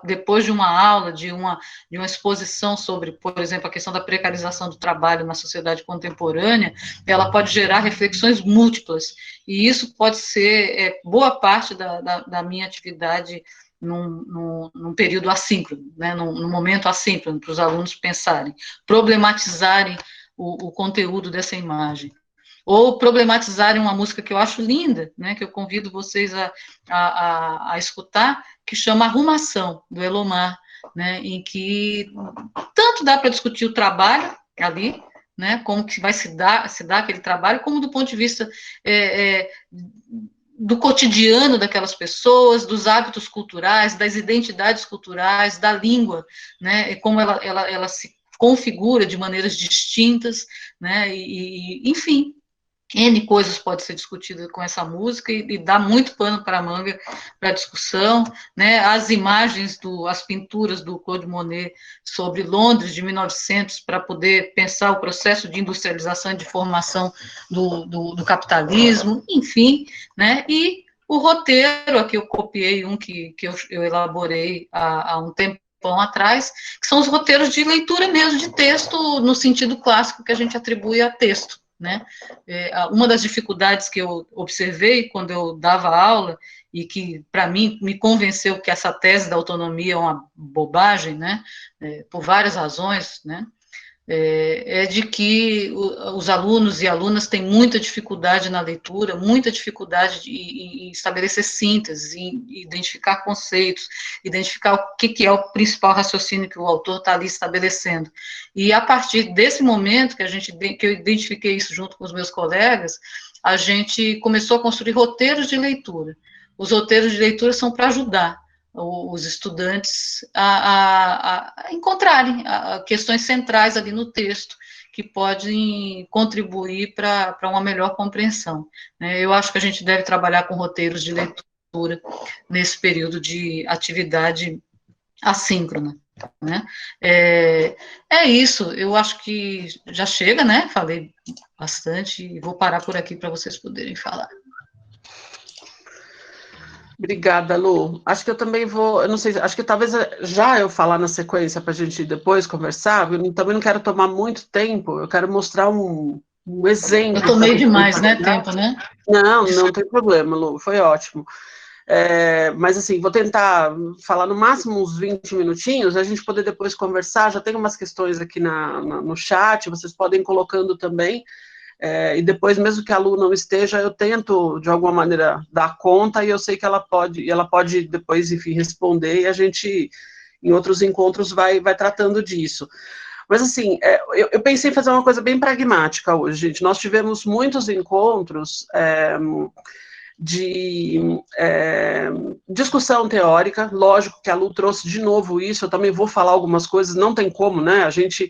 depois de uma aula, de uma exposição sobre, por exemplo, a questão da precarização do trabalho na sociedade contemporânea, ela pode gerar reflexões múltiplas, e isso pode ser boa parte da minha atividade num período assíncrono, né, num momento assíncrono, para os alunos pensarem, problematizarem o conteúdo dessa imagem, ou problematizarem uma música que eu acho linda, né, que eu convido vocês a escutar, que chama Arrumação, do Elomar, né, em que tanto dá para discutir o trabalho ali, né, como que vai se dar aquele trabalho, como do ponto de vista do cotidiano daquelas pessoas, dos hábitos culturais, das identidades culturais, da língua, né, e como ela se configura de maneiras distintas, né, enfim, N coisas podem ser discutidas com essa música e dá muito pano para a manga para a discussão, né? As imagens, as pinturas do Claude Monet sobre Londres de 1900 para poder pensar o processo de industrialização e de formação do capitalismo, enfim, né? E o roteiro, aqui eu copiei um que eu elaborei há um tempo atrás, que são os roteiros de leitura mesmo de texto no sentido clássico que a gente atribui a texto, né? Uma das dificuldades que eu observei quando eu dava aula e que, para mim, me convenceu que essa tese da autonomia é uma bobagem, né? Por várias razões, né? De que os alunos e alunas têm muita dificuldade na leitura, muita dificuldade em estabelecer síntese, em identificar conceitos, identificar o que é o principal raciocínio que o autor está ali estabelecendo. E a partir desse momento que eu identifiquei isso junto com os meus colegas, a gente começou a construir roteiros de leitura. Os roteiros de leitura são para ajudar os estudantes a encontrarem questões centrais ali no texto, que podem contribuir para uma melhor compreensão. Eu acho que a gente deve trabalhar com roteiros de leitura nesse período de atividade assíncrona. Né? É isso, eu acho que já chega, né? Falei bastante e vou parar por aqui para vocês poderem falar. Obrigada, Lu. Acho que eu também vou, eu não sei, acho que talvez já eu falar na sequência para a gente depois conversar, eu também não quero tomar muito tempo, eu quero mostrar um exemplo. Eu tomei demais, né, tempo, né? Não tem problema, Lu, foi ótimo. Mas assim, vou tentar falar no máximo uns 20 minutinhos, a gente poder depois conversar, já tem umas questões aqui no chat, vocês podem ir colocando também, e depois, mesmo que a Lu não esteja, eu tento, de alguma maneira, dar conta, e eu sei que ela pode depois, enfim, responder, e a gente, em outros encontros, vai tratando disso. Mas, assim, eu pensei em fazer uma coisa bem pragmática hoje, gente. Nós tivemos muitos encontros de discussão teórica, lógico que a Lu trouxe de novo isso, eu também vou falar algumas coisas, não tem como, né, a gente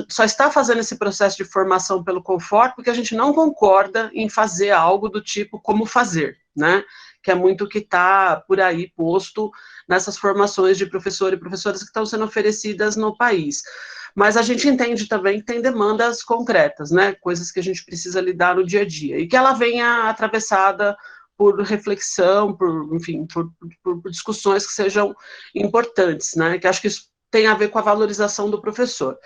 só está fazendo esse processo de formação pelo Confort porque a gente não concorda em fazer algo do tipo como fazer, né, que é muito o que está por aí posto nessas formações de professor e professoras que estão sendo oferecidas no país. Mas a gente entende também que tem demandas concretas, né, coisas que a gente precisa lidar no dia a dia, e que ela venha atravessada por reflexão, enfim, por discussões que sejam importantes, né, que acho que isso tem a ver com a valorização do professor.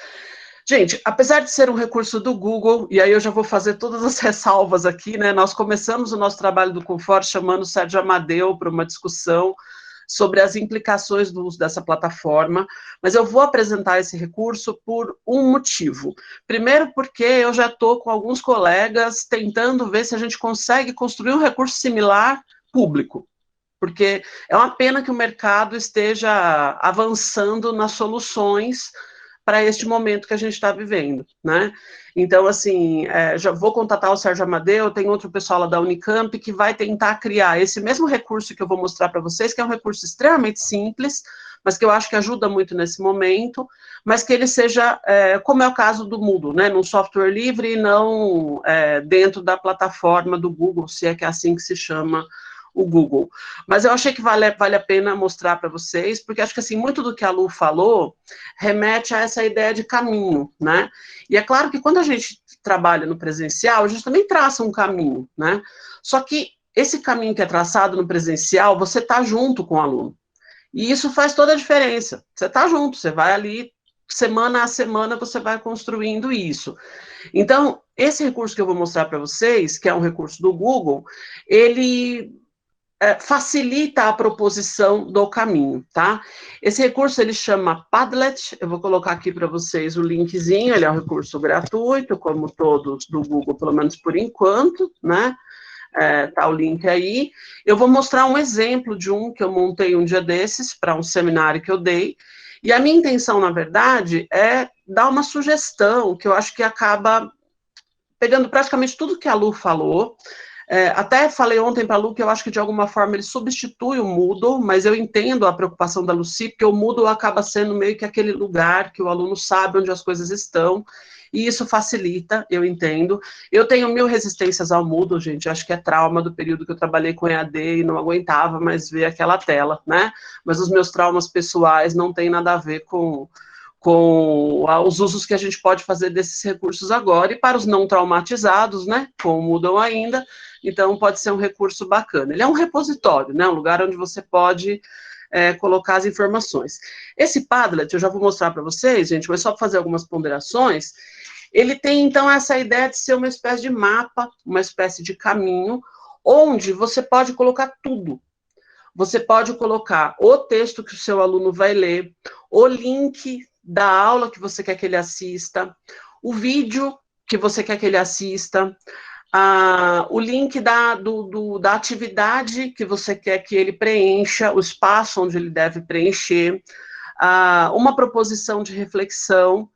Gente, apesar de ser um recurso do Google, e aí eu já vou fazer todas as ressalvas aqui, né, nós começamos o nosso trabalho do Confort chamando o Sérgio Amadeu para uma discussão sobre as implicações do uso dessa plataforma, mas eu vou apresentar esse recurso por um motivo. Primeiro, porque eu já estou com alguns colegas tentando ver se a gente consegue construir um recurso similar público, porque é uma pena que o mercado esteja avançando nas soluções para este momento que a gente está vivendo, né? Então, assim, já vou contatar o Sérgio Amadeu, tem outro pessoal lá da Unicamp que vai tentar criar esse mesmo recurso que eu vou mostrar para vocês, que é um recurso extremamente simples, mas que eu acho que ajuda muito nesse momento, mas que ele seja, como é o caso do Moodle, né, num software livre e não dentro da plataforma do Google, se é que é assim que se chama o Google. Mas eu achei que vale a pena mostrar para vocês, porque acho que assim, muito do que a Lu falou remete a essa ideia de caminho, né? E é claro que quando a gente trabalha no presencial, a gente também traça um caminho, né? Só que esse caminho que é traçado no presencial, você está junto com o aluno. E isso faz toda a diferença. Você está junto, você vai ali, semana a semana, você vai construindo isso. Então, esse recurso que eu vou mostrar para vocês, que é um recurso do Google, ele facilita a proposição do caminho, tá? Esse recurso, ele chama Padlet, eu vou colocar aqui para vocês o linkzinho, ele é um recurso gratuito, como todos do Google, pelo menos por enquanto, né? Tá o link aí. Eu vou mostrar um exemplo de um que eu montei um dia desses, para um seminário que eu dei, e a minha intenção, na verdade, é dar uma sugestão, que eu acho que acaba pegando praticamente tudo que a Lu falou. Até falei ontem para a Lu que eu acho que de alguma forma ele substitui o Moodle, mas eu entendo a preocupação da Lucy, porque o Moodle acaba sendo meio que aquele lugar que o aluno sabe onde as coisas estão, e isso facilita, eu entendo. Eu tenho 1000 resistências ao Moodle, gente, acho que é trauma do período que eu trabalhei com EAD e não aguentava mais ver aquela tela, né? Mas os meus traumas pessoais não têm nada a ver com os usos que a gente pode fazer desses recursos agora, e para os não traumatizados, né, com o Moodle ainda, então pode ser um recurso bacana. Ele é um repositório, né, um lugar onde você pode colocar as informações. Esse Padlet, eu já vou mostrar para vocês, gente, mas só para fazer algumas ponderações, ele tem, então, essa ideia de ser uma espécie de mapa, uma espécie de caminho, onde você pode colocar tudo. Você pode colocar o texto que o seu aluno vai ler, o link da aula que você quer que ele assista, o vídeo que você quer que ele assista, o link da atividade que você quer que ele preencha, o espaço onde ele deve preencher, uma proposição de reflexão.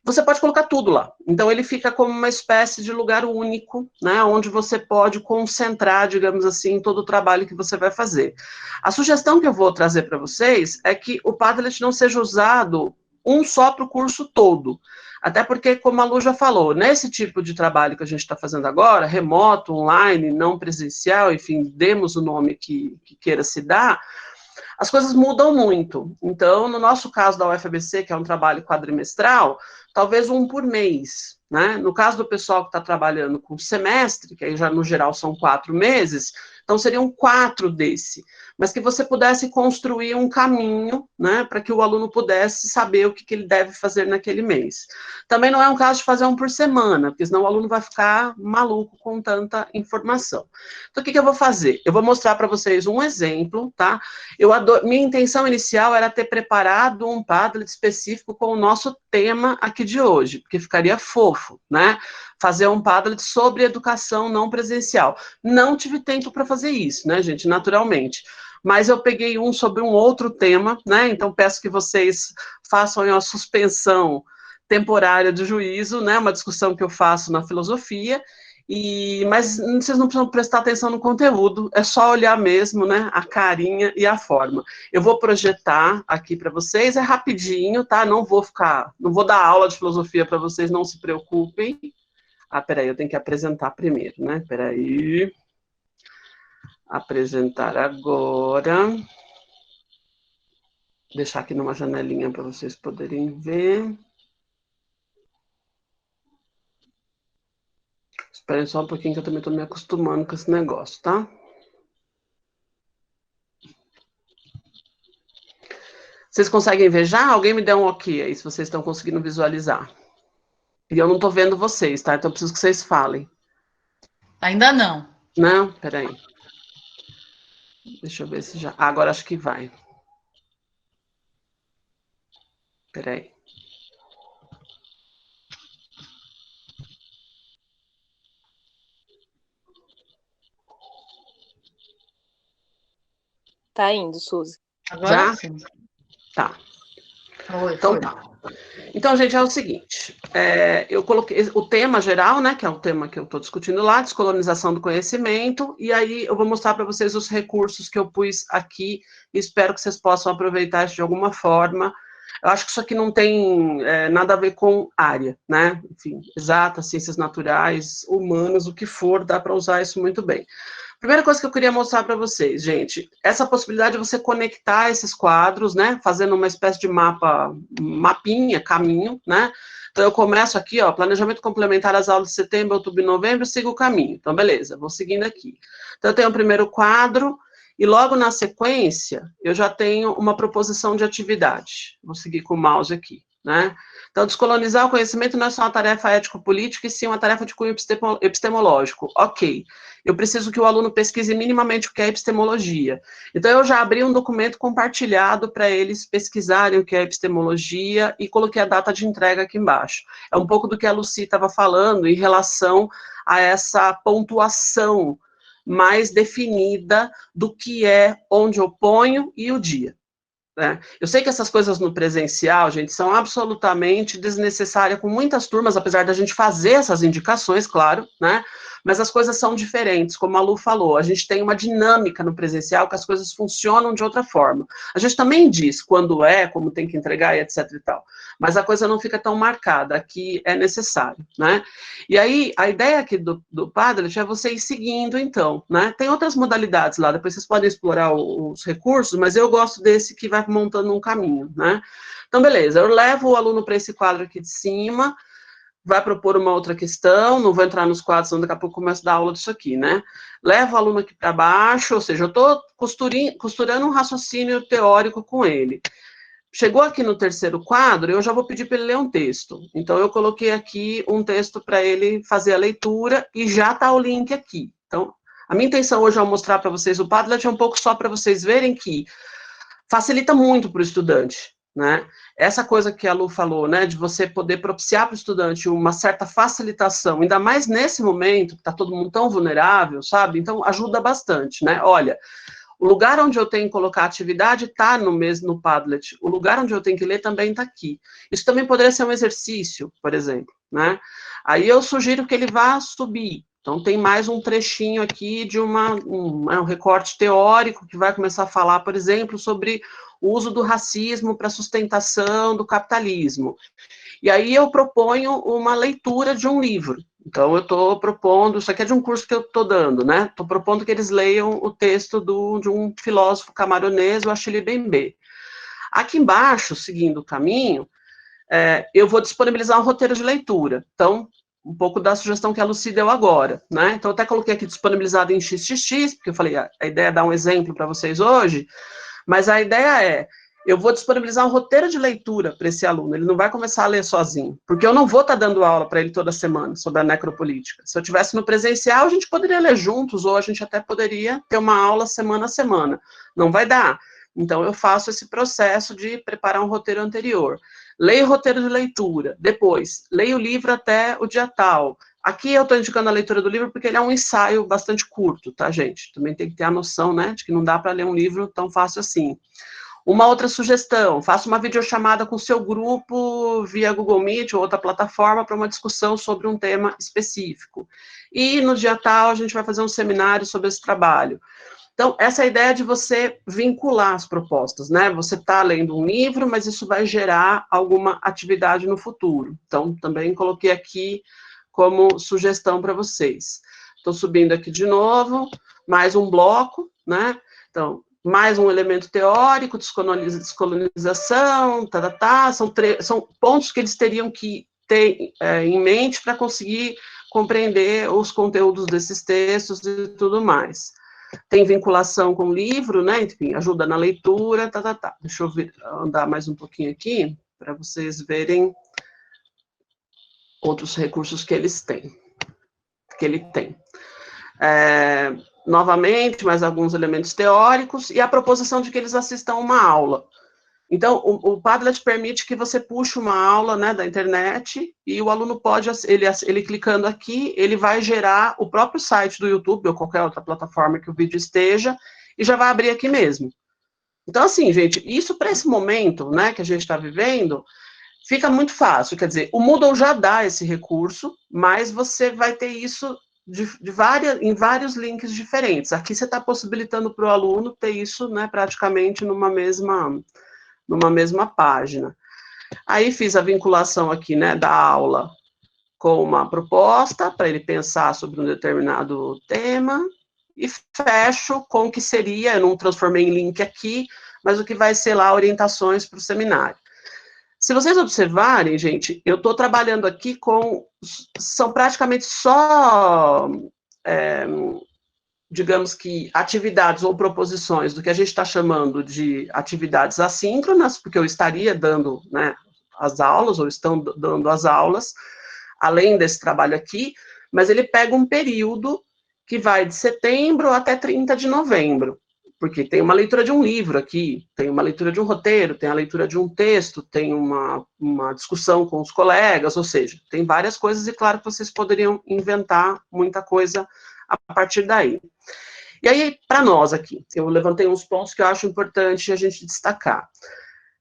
Você pode colocar tudo lá. Então, ele fica como uma espécie de lugar único, né, onde você pode concentrar, digamos assim, todo o trabalho que você vai fazer. A sugestão que eu vou trazer para vocês é que o Padlet não seja usado um só para o curso todo. Até porque, como a Lu já falou, nesse tipo de trabalho que a gente está fazendo agora, remoto, online, não presencial, enfim, demos o nome que queira se dar, as coisas mudam muito. Então, no nosso caso da UFABC, que é um trabalho quadrimestral, talvez um por mês, né? No caso do pessoal que está trabalhando com semestre, que aí já no geral são 4 meses, então seriam 4 desse, mas que você pudesse construir um caminho, né, para que o aluno pudesse saber o que ele deve fazer naquele mês. Também não é um caso de fazer um por semana, porque senão o aluno vai ficar maluco com tanta informação. Então, o que eu vou fazer? Eu vou mostrar para vocês um exemplo, tá? Minha intenção inicial era ter preparado um Padlet específico com o nosso tema aqui de hoje, porque ficaria fofo, né? Fazer um Padlet sobre educação não presencial. Não tive tempo para fazer isso, né, gente? Naturalmente. Mas eu peguei um sobre um outro tema, né? Então peço que vocês façam uma suspensão temporária de juízo, né? Uma discussão que eu faço na filosofia. Mas vocês não precisam prestar atenção no conteúdo, é só olhar mesmo, né, a carinha e a forma. Eu vou projetar aqui para vocês, é rapidinho, tá? Não vou dar aula de filosofia para vocês, não se preocupem. Peraí, eu tenho que apresentar primeiro, né? Peraí. Apresentar agora. Vou deixar aqui numa janelinha para vocês poderem ver. Esperem só um pouquinho que eu também estou me acostumando com esse negócio, tá? Vocês conseguem ver já? Alguém me dê um ok aí, se vocês estão conseguindo visualizar. E eu não estou vendo vocês, tá? Então eu preciso que vocês falem. Ainda não. Não? Peraí. Deixa eu ver se já... agora acho que vai. Espera aí. Tá indo, Suzy. Agora Já? sim. Tá. Oi, Então foi. tá. Então, gente, é o seguinte, eu coloquei o tema geral, né, que é o tema que eu estou discutindo lá, descolonização do conhecimento, e aí eu vou mostrar para vocês os recursos que eu pus aqui, e espero que vocês possam aproveitar isso de alguma forma. Eu acho que isso aqui não tem nada a ver com área, né, enfim, exatas, ciências naturais, humanas, o que for, dá para usar isso muito bem. Primeira coisa que eu queria mostrar para vocês, gente, essa possibilidade de você conectar esses quadros, né, fazendo uma espécie de mapinha, caminho, né, então eu começo aqui, ó, planejamento complementar às aulas de setembro, outubro e novembro, sigo o caminho, então beleza, vou seguindo aqui. Então eu tenho o primeiro quadro, e logo na sequência, eu já tenho uma proposição de atividade, vou seguir com o mouse aqui, né, então, descolonizar o conhecimento não é só uma tarefa ético-política, e sim uma tarefa de cunho epistemológico. Ok. Eu preciso que o aluno pesquise minimamente o que é epistemologia. Então, eu já abri um documento compartilhado para eles pesquisarem o que é epistemologia e coloquei a data de entrega aqui embaixo. É um pouco do que a Lucy estava falando em relação a essa pontuação mais definida do que é onde eu ponho e o dia. Né? Eu sei que essas coisas no presencial, gente, são absolutamente desnecessárias com muitas turmas, apesar da gente fazer essas indicações, claro, né? Mas as coisas são diferentes, como a Lu falou, a gente tem uma dinâmica no presencial que as coisas funcionam de outra forma. A gente também diz quando é, como tem que entregar e etc e tal, mas a coisa não fica tão marcada, aqui é necessário, né? E aí, a ideia aqui do Padlet é você ir seguindo, então, né? Tem outras modalidades lá, depois vocês podem explorar os recursos, mas eu gosto desse que vai montando um caminho, né? Então, beleza, eu levo o aluno para esse quadro aqui de cima, vai propor uma outra questão, não vou entrar nos quadros, senão daqui a pouco começo a dar aula disso aqui, né? Levo o aluno aqui para baixo, ou seja, eu estou costurando um raciocínio teórico com ele. Chegou aqui no terceiro quadro, eu já vou pedir para ele ler um texto. Então, eu coloquei aqui um texto para ele fazer a leitura e já está o link aqui. Então, a minha intenção hoje ao mostrar para vocês o Padlet é um pouco só para vocês verem que facilita muito para o estudante, né? Essa coisa que a Lu falou, né, de você poder propiciar para o estudante uma certa facilitação, ainda mais nesse momento, que está todo mundo tão vulnerável, sabe? Então, ajuda bastante, né? Olha, o lugar onde eu tenho que colocar atividade está no Padlet. O lugar onde eu tenho que ler também está aqui. Isso também poderia ser um exercício, por exemplo, né? Aí eu sugiro que ele vá subir. Então, tem mais um trechinho aqui de um recorte teórico que vai começar a falar, por exemplo, sobre o uso do racismo para sustentação do capitalismo. E aí eu proponho uma leitura de um livro. Então, eu estou propondo, isso aqui é de um curso que eu estou dando, né? Estou propondo que eles leiam o texto de um filósofo camaronês, o Achille Mbembe. Aqui embaixo, seguindo o caminho, eu vou disponibilizar um roteiro de leitura. Então, um pouco da sugestão que a Lucy deu agora, né? Então, eu até coloquei aqui disponibilizado em XXX, porque eu falei, a ideia é dar um exemplo para vocês hoje, mas a ideia é, eu vou disponibilizar um roteiro de leitura para esse aluno, ele não vai começar a ler sozinho, porque eu não vou estar dando aula para ele toda semana sobre a necropolítica. Se eu tivesse no presencial, a gente poderia ler juntos, ou a gente até poderia ter uma aula semana a semana. Não vai dar. Então, eu faço esse processo de preparar um roteiro anterior. Leio o roteiro de leitura, depois, leio o livro até o dia tal. Aqui eu estou indicando a leitura do livro porque ele é um ensaio bastante curto, tá, gente? Também tem que ter a noção, né, de que não dá para ler um livro tão fácil assim. Uma outra sugestão, faça uma videochamada com o seu grupo via Google Meet ou outra plataforma para uma discussão sobre um tema específico. E no dia tal a gente vai fazer um seminário sobre esse trabalho. Então, essa é a ideia de você vincular as propostas, né? Você está lendo um livro, mas isso vai gerar alguma atividade no futuro. Então, também coloquei aqui como sugestão para vocês. Estou subindo aqui de novo, mais um bloco, né? Então, mais um elemento teórico, descolonização, são pontos que eles teriam que ter em mente para conseguir compreender os conteúdos desses textos e tudo mais. Tem vinculação com o livro, né? Enfim, ajuda na leitura, Deixa eu andar mais um pouquinho aqui, para vocês verem outros recursos que eles têm, que ele tem. novamente, mais alguns elementos teóricos, e a proposição de que eles assistam uma aula. Então, o Padlet permite que você puxe uma aula, né, da internet, e o aluno pode, ele clicando aqui, ele vai gerar o próprio site do YouTube, ou qualquer outra plataforma que o vídeo esteja, e já vai abrir aqui mesmo. Então, assim, gente, isso para esse momento, né, que a gente está vivendo, fica muito fácil. Quer dizer, o Moodle já dá esse recurso, mas você vai ter isso em vários links diferentes. Aqui você está possibilitando para o aluno ter isso, né, praticamente numa mesma página. Aí fiz a vinculação aqui, né, da aula com uma proposta, para ele pensar sobre um determinado tema, e fecho com o que seria, eu não transformei em link aqui, mas o que vai ser lá orientações para o seminário. Se vocês observarem, gente, eu estou trabalhando aqui são praticamente só, digamos que, atividades ou proposições do que a gente está chamando de atividades assíncronas, porque eu estaria dando, né, as aulas, ou estão dando as aulas, além desse trabalho aqui, mas ele pega um período que vai de setembro até 30 de novembro, porque tem uma leitura de um livro aqui, tem uma leitura de um roteiro, tem a leitura de um texto, tem uma discussão com os colegas, ou seja, tem várias coisas, e claro que vocês poderiam inventar muita coisa a partir daí. E aí, para nós aqui, eu levantei uns pontos que eu acho importante a gente destacar.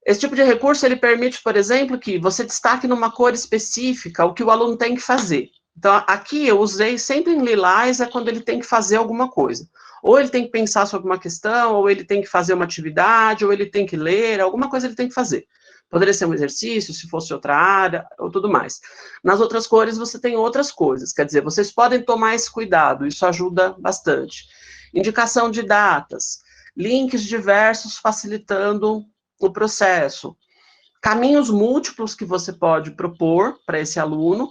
Esse tipo de recurso, ele permite, por exemplo, que você destaque numa cor específica o que o aluno tem que fazer. Então, aqui eu usei sempre em lilás, é quando ele tem que fazer alguma coisa. Ou ele tem que pensar sobre uma questão, ou ele tem que fazer uma atividade, ou ele tem que ler, alguma coisa ele tem que fazer. Poderia ser um exercício, se fosse outra área, ou tudo mais. Nas outras cores, você tem outras coisas. Quer dizer, vocês podem tomar esse cuidado, isso ajuda bastante. Indicação de datas, links diversos facilitando o processo, caminhos múltiplos que você pode propor para esse aluno,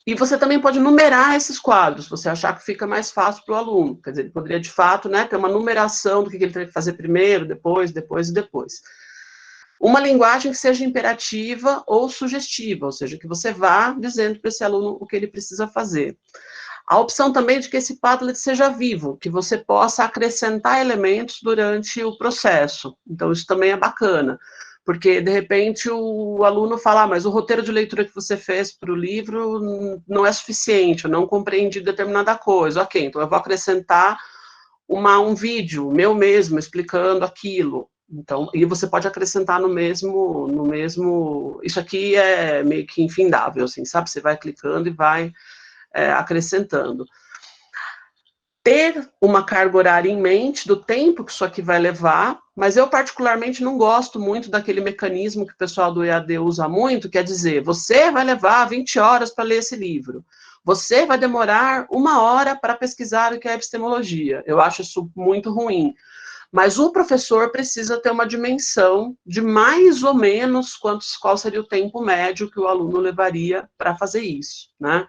e você também pode numerar esses quadros, se você achar que fica mais fácil para o aluno. Quer dizer, ele poderia, de fato, né, ter uma numeração do que ele tem que fazer primeiro, depois e depois. Uma linguagem que seja imperativa ou sugestiva, ou seja, que você vá dizendo para esse aluno o que ele precisa fazer. A opção também de que esse Padlet seja vivo, que você possa acrescentar elementos durante o processo. Então, isso também é bacana, porque, de repente, o aluno fala, mas o roteiro de leitura que você fez para o livro não é suficiente, eu não compreendi determinada coisa. Ok, então eu vou acrescentar um vídeo meu mesmo explicando aquilo. Então, e você pode acrescentar no mesmo... Isso aqui é meio que infindável, assim, sabe? Você vai clicando e vai acrescentando. Ter uma carga horária em mente do tempo que isso aqui vai levar, mas eu particularmente não gosto muito daquele mecanismo que o pessoal do EAD usa muito, que é dizer, você vai levar 20 horas para ler esse livro, você vai demorar 1 hora para pesquisar o que é epistemologia. Eu acho isso muito ruim. Mas o professor precisa ter uma dimensão de mais ou menos qual seria o tempo médio que o aluno levaria para fazer isso, né?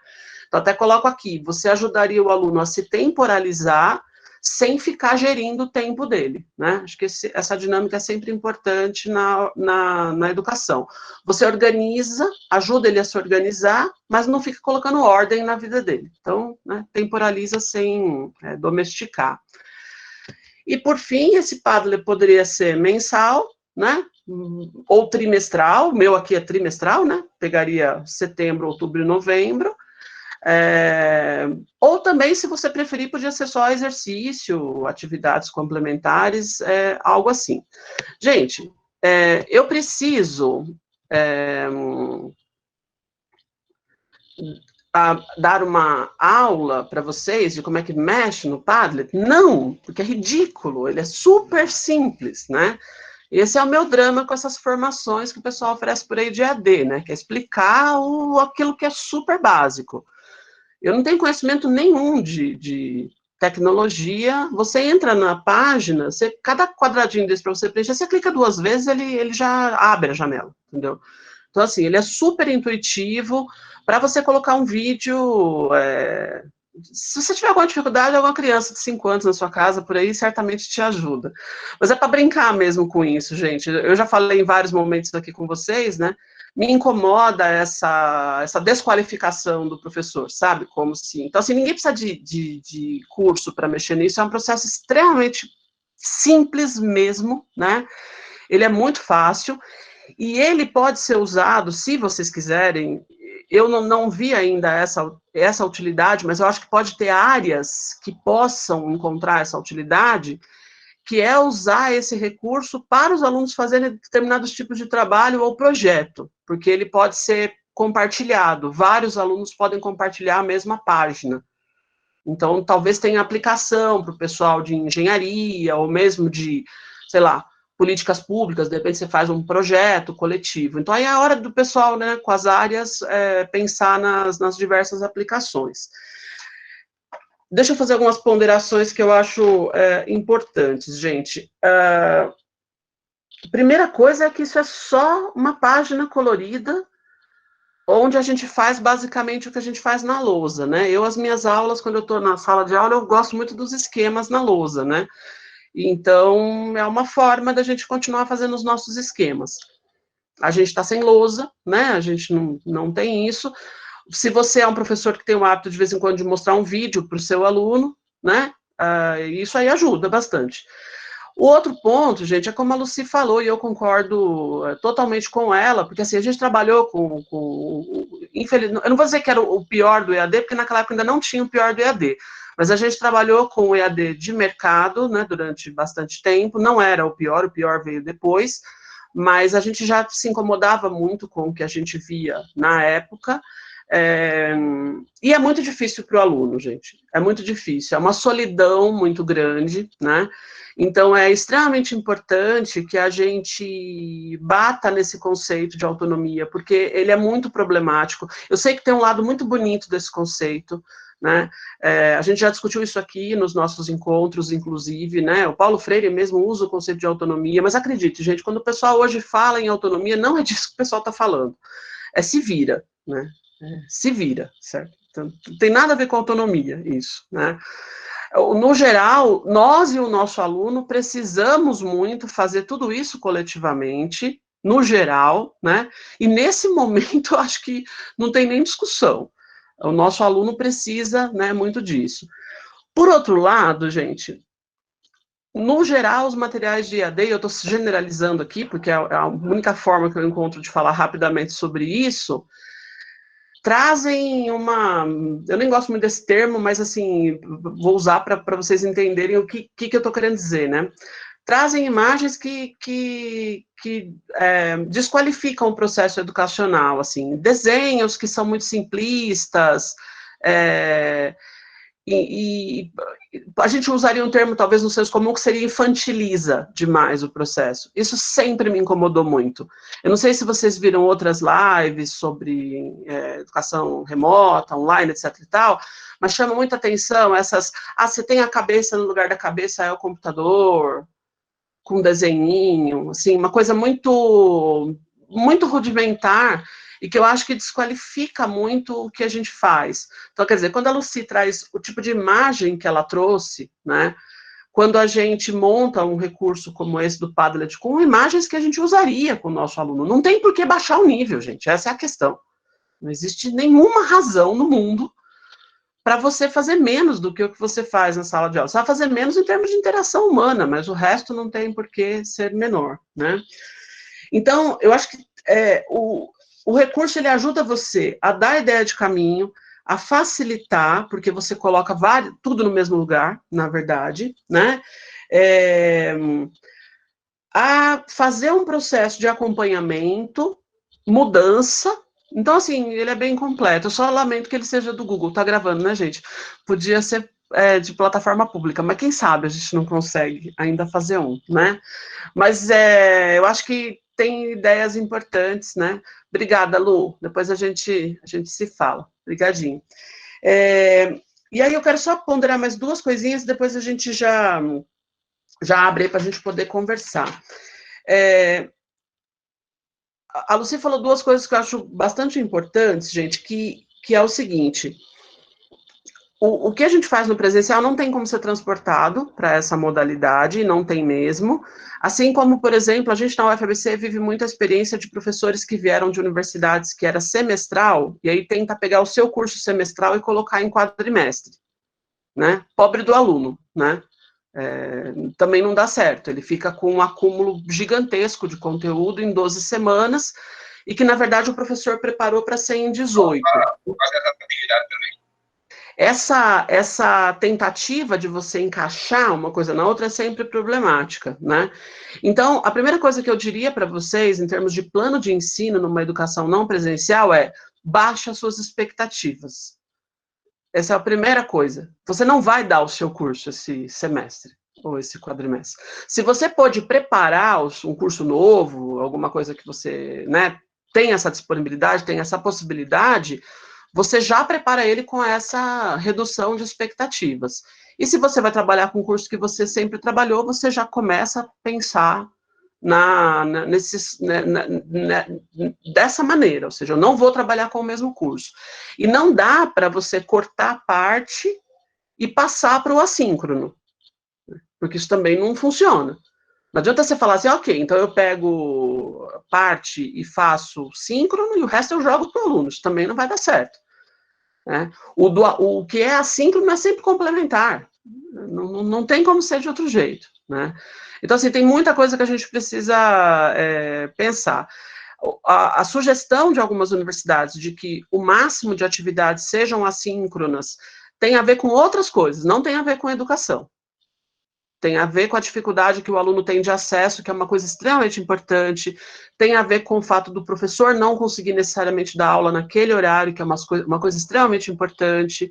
Então, até coloco aqui, você ajudaria o aluno a se temporalizar sem ficar gerindo o tempo dele, né? Acho que essa dinâmica é sempre importante na educação. Você organiza, ajuda ele a se organizar, mas não fica colocando ordem na vida dele. Então, né, temporaliza sem domesticar. E, por fim, esse Padlet poderia ser mensal, né? Ou trimestral, o meu aqui é trimestral, né? Pegaria setembro, outubro e novembro. Ou também, se você preferir, podia ser só exercício, atividades complementares, algo assim. Gente, eu preciso dar uma aula para vocês de como é que mexe no Padlet? Não, porque é ridículo, ele é super simples, né? Esse é o meu drama com essas formações que o pessoal oferece por aí de EAD, né? Que é explicar aquilo que é super básico. Eu não tenho conhecimento nenhum de tecnologia. Você entra na página, cada quadradinho desse para você preencher, você clica 2 vezes, ele já abre a janela, entendeu? Então, assim, ele é super intuitivo. Para você colocar um vídeo, se você tiver alguma dificuldade, alguma criança de 5 anos na sua casa, por aí, certamente te ajuda. Mas é para brincar mesmo com isso, gente. Eu já falei em vários momentos aqui com vocês, né? me incomoda essa desqualificação do professor, sabe? Como se... Então, assim, ninguém precisa de curso para mexer nisso, é um processo extremamente simples mesmo, né? Ele é muito fácil, e ele pode ser usado, se vocês quiserem, eu não vi ainda essa utilidade, mas eu acho que pode ter áreas que possam encontrar essa utilidade, que é usar esse recurso para os alunos fazerem determinados tipos de trabalho ou projeto, porque ele pode ser compartilhado, vários alunos podem compartilhar a mesma página. Então, talvez tenha aplicação para o pessoal de engenharia, ou mesmo de, sei lá, políticas públicas, de repente você faz um projeto coletivo. Então, aí é a hora do pessoal, né, com as áreas, pensar nas diversas aplicações. Deixa eu fazer algumas ponderações que eu acho importantes, gente. Primeira coisa é que isso é só uma página colorida, onde a gente faz basicamente o que a gente faz na lousa, né? As minhas aulas, quando eu estou na sala de aula, eu gosto muito dos esquemas na lousa, né? Então, é uma forma da gente continuar fazendo os nossos esquemas. A gente está sem lousa, né? A gente não tem isso. Se você é um professor que tem o hábito, de vez em quando, de mostrar um vídeo para o seu aluno, né? Isso aí ajuda bastante. O outro ponto, gente, é como a Lucy falou, e eu concordo totalmente com ela, porque assim, a gente trabalhou infelizmente, eu não vou dizer que era o pior do EAD, porque naquela época ainda não tinha o pior do EAD, mas a gente trabalhou com o EAD de mercado, né, durante bastante tempo, não era o pior veio depois, mas a gente já se incomodava muito com o que a gente via na época, e é muito difícil para o aluno, gente, é muito difícil, é uma solidão muito grande, né, então é extremamente importante que a gente bata nesse conceito de autonomia, porque ele é muito problemático. Eu sei que tem um lado muito bonito desse conceito, né? A gente já discutiu isso aqui nos nossos encontros, inclusive, né? O Paulo Freire mesmo usa o conceito de autonomia, mas acredite, gente, quando o pessoal hoje fala em autonomia, não é disso que o pessoal está falando, é se vira, né? Se vira, certo? Então, não tem nada a ver com autonomia, isso, né? No geral, nós e o nosso aluno precisamos muito fazer tudo isso coletivamente, no geral, né? E nesse momento, eu acho que não tem nem discussão. O nosso aluno precisa, né, muito disso. Por outro lado, gente, no geral, os materiais de EAD, eu estou generalizando aqui, porque é a única forma que eu encontro de falar rapidamente sobre isso, trazem uma... Eu nem gosto muito desse termo, mas, assim, vou usar para vocês entenderem o que eu estou querendo dizer, né? Trazem imagens que desqualificam o processo educacional, assim, desenhos que são muito simplistas, e a gente usaria um termo, talvez no senso comum, que seria infantiliza demais o processo. Isso sempre me incomodou muito. Eu não sei se vocês viram outras lives sobre educação remota, online, etc e tal, mas chama muita atenção essas... você tem a cabeça, no lugar da cabeça é o computador, com desenhinho, assim, uma coisa muito, muito rudimentar, e que eu acho que desqualifica muito o que a gente faz. Então, quer dizer, quando a Lucy traz o tipo de imagem que ela trouxe, né, quando a gente monta um recurso como esse do Padlet, com imagens que a gente usaria com o nosso aluno, não tem por que baixar o nível, gente, essa é a questão. Não existe nenhuma razão no mundo para você fazer menos do que o que você faz na sala de aula. Você vai fazer menos em termos de interação humana, mas o resto não tem por que ser menor, né? Então, eu acho que o recurso, ele ajuda você a dar ideia de caminho, a facilitar, porque você coloca tudo no mesmo lugar, na verdade, né? A fazer um processo de acompanhamento, mudança. Então, assim, ele é bem completo. Eu só lamento que ele seja do Google. Tá gravando, né, gente? Podia ser de plataforma pública, mas quem sabe a gente não consegue ainda fazer um, né? Mas eu acho que tem ideias importantes, né? Obrigada, Lu. Depois a gente se fala. Obrigadinho. E aí eu quero só ponderar mais duas coisinhas, depois a gente já abre para a gente poder conversar. A Lucy falou duas coisas que eu acho bastante importantes, gente, que é o seguinte: o que a gente faz no presencial não tem como ser transportado para essa modalidade, não tem mesmo. Assim como, por exemplo, a gente na UFABC vive muita experiência de professores que vieram de universidades que era semestral, e aí tenta pegar o seu curso semestral e colocar em quadrimestre, né? Pobre do aluno, né? Também não dá certo, ele fica com um acúmulo gigantesco de conteúdo em 12 semanas, e que, na verdade, o professor preparou para ser em 18. Essa tentativa de você encaixar uma coisa na outra é sempre problemática, né? Então, a primeira coisa que eu diria para vocês, em termos de plano de ensino numa educação não presencial, é baixe as suas expectativas. Essa é a primeira coisa. Você não vai dar o seu curso esse semestre, ou esse quadrimestre. Se você pode preparar um curso novo, alguma coisa que você, né, tem essa disponibilidade, tem essa possibilidade, você já prepara ele com essa redução de expectativas. E se você vai trabalhar com um curso que você sempre trabalhou, você já começa a pensar dessa maneira, ou seja, eu não vou trabalhar com o mesmo curso. E não dá para você cortar parte e passar para o assíncrono, porque isso também não funciona. Não adianta você falar assim, ok, então eu pego parte e faço síncrono e o resto eu jogo para o aluno, isso também não vai dar certo. Né? O que é assíncrono é sempre complementar, não tem como ser de outro jeito, né? Então, assim, tem muita coisa que a gente precisa pensar. A sugestão de algumas universidades de que o máximo de atividades sejam assíncronas tem a ver com outras coisas, não tem a ver com educação. Tem a ver com a dificuldade que o aluno tem de acesso, que é uma coisa extremamente importante, tem a ver com o fato do professor não conseguir necessariamente dar aula naquele horário, que é uma coisa extremamente importante,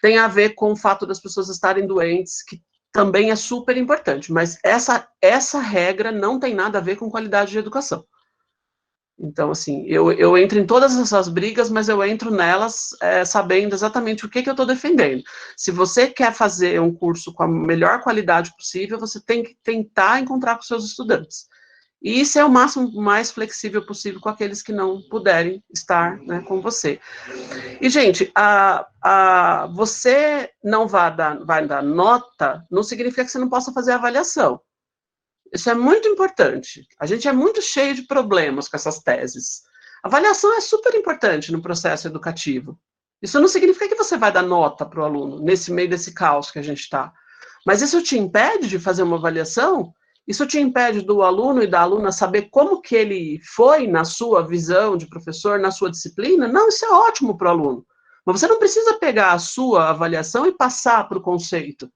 tem a ver com o fato das pessoas estarem doentes, que também é super importante, mas essa regra não tem nada a ver com qualidade de educação. Então, assim, eu entro em todas essas brigas, mas eu entro nelas sabendo exatamente o que eu estou defendendo. Se você quer fazer um curso com a melhor qualidade possível, você tem que tentar encontrar com seus estudantes. E isso é o máximo mais flexível possível com aqueles que não puderem estar, né, com você. E, gente, você não vai dar nota, não significa que você não possa fazer avaliação. Isso é muito importante. A gente é muito cheio de problemas com essas teses. A avaliação é super importante no processo educativo. Isso não significa que você vai dar nota para o aluno, nesse meio desse caos que a gente está. Mas isso te impede de fazer uma avaliação? Isso te impede do aluno e da aluna saber como que ele foi na sua visão de professor, na sua disciplina? Não, isso é ótimo para o aluno. Mas você não precisa pegar a sua avaliação e passar para o conceito.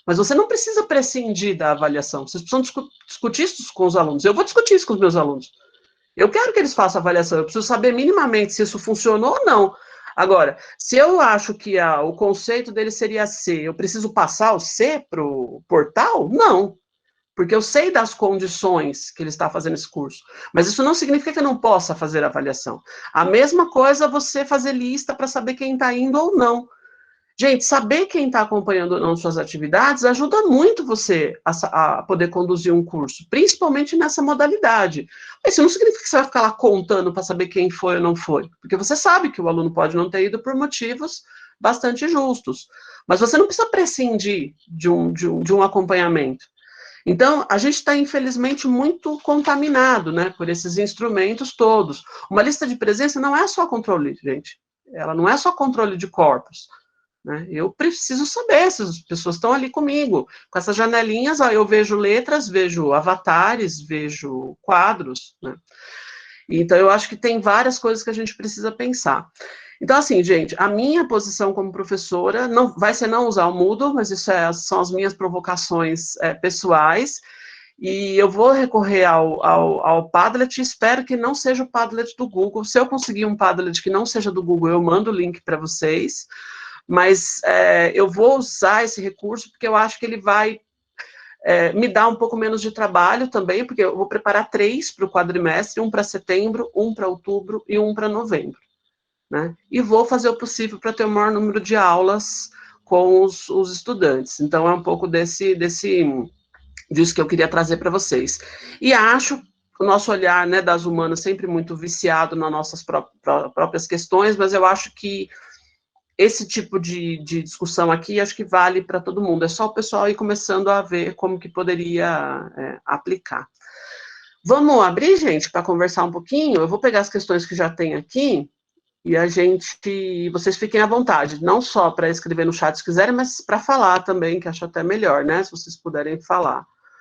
Mas você não precisa prescindir da avaliação. Vocês precisam discutir isso com os alunos. Eu vou discutir isso com os meus alunos. Eu quero que eles façam avaliação. Eu preciso saber minimamente se isso funcionou ou não. Agora, se eu acho que o conceito dele seria C, eu preciso passar o C para o portal? Não. Porque eu sei das condições que ele está fazendo esse curso. Mas isso não significa que eu não possa fazer avaliação. A mesma coisa você fazer lista para saber quem está indo ou não. Gente, saber quem está acompanhando ou não suas atividades ajuda muito você a poder conduzir um curso, principalmente nessa modalidade. Isso não significa que você vai ficar lá contando para saber quem foi ou não foi, porque você sabe que o aluno pode não ter ido por motivos bastante justos, mas você não precisa prescindir de um acompanhamento. Então, a gente está, infelizmente, muito contaminado, né, por esses instrumentos todos. Uma lista de presença não é só controle, gente. Ela não é só controle de corpos. Né? Eu preciso saber se as pessoas estão ali comigo. Com essas janelinhas, eu vejo letras, vejo avatares, vejo quadros. Né? Então, eu acho que tem várias coisas que a gente precisa pensar. Então, assim, gente, a minha posição como professora não vai ser não usar o Moodle, mas isso são as minhas provocações pessoais. E eu vou recorrer ao Padlet, espero que não seja o Padlet do Google. Se eu conseguir um Padlet que não seja do Google, eu mando o link para vocês. Mas eu vou usar esse recurso porque eu acho que ele vai me dar um pouco menos de trabalho também, porque eu vou preparar 3 para o quadrimestre, um para setembro, um para outubro e um para novembro. Né? E vou fazer o possível para ter o maior número de aulas com os estudantes. Então, é um pouco disso que eu queria trazer para vocês. E acho o nosso olhar, né, das humanas sempre muito viciado nas nossas próprias questões, mas eu acho que esse tipo de discussão aqui, acho que vale para todo mundo. É só o pessoal ir começando a ver como que poderia aplicar. Vamos abrir, gente, para conversar um pouquinho? Eu vou pegar as questões que já tem aqui, e vocês fiquem à vontade, não só para escrever no chat se quiserem, mas para falar também, que acho até melhor, né, se vocês puderem falar.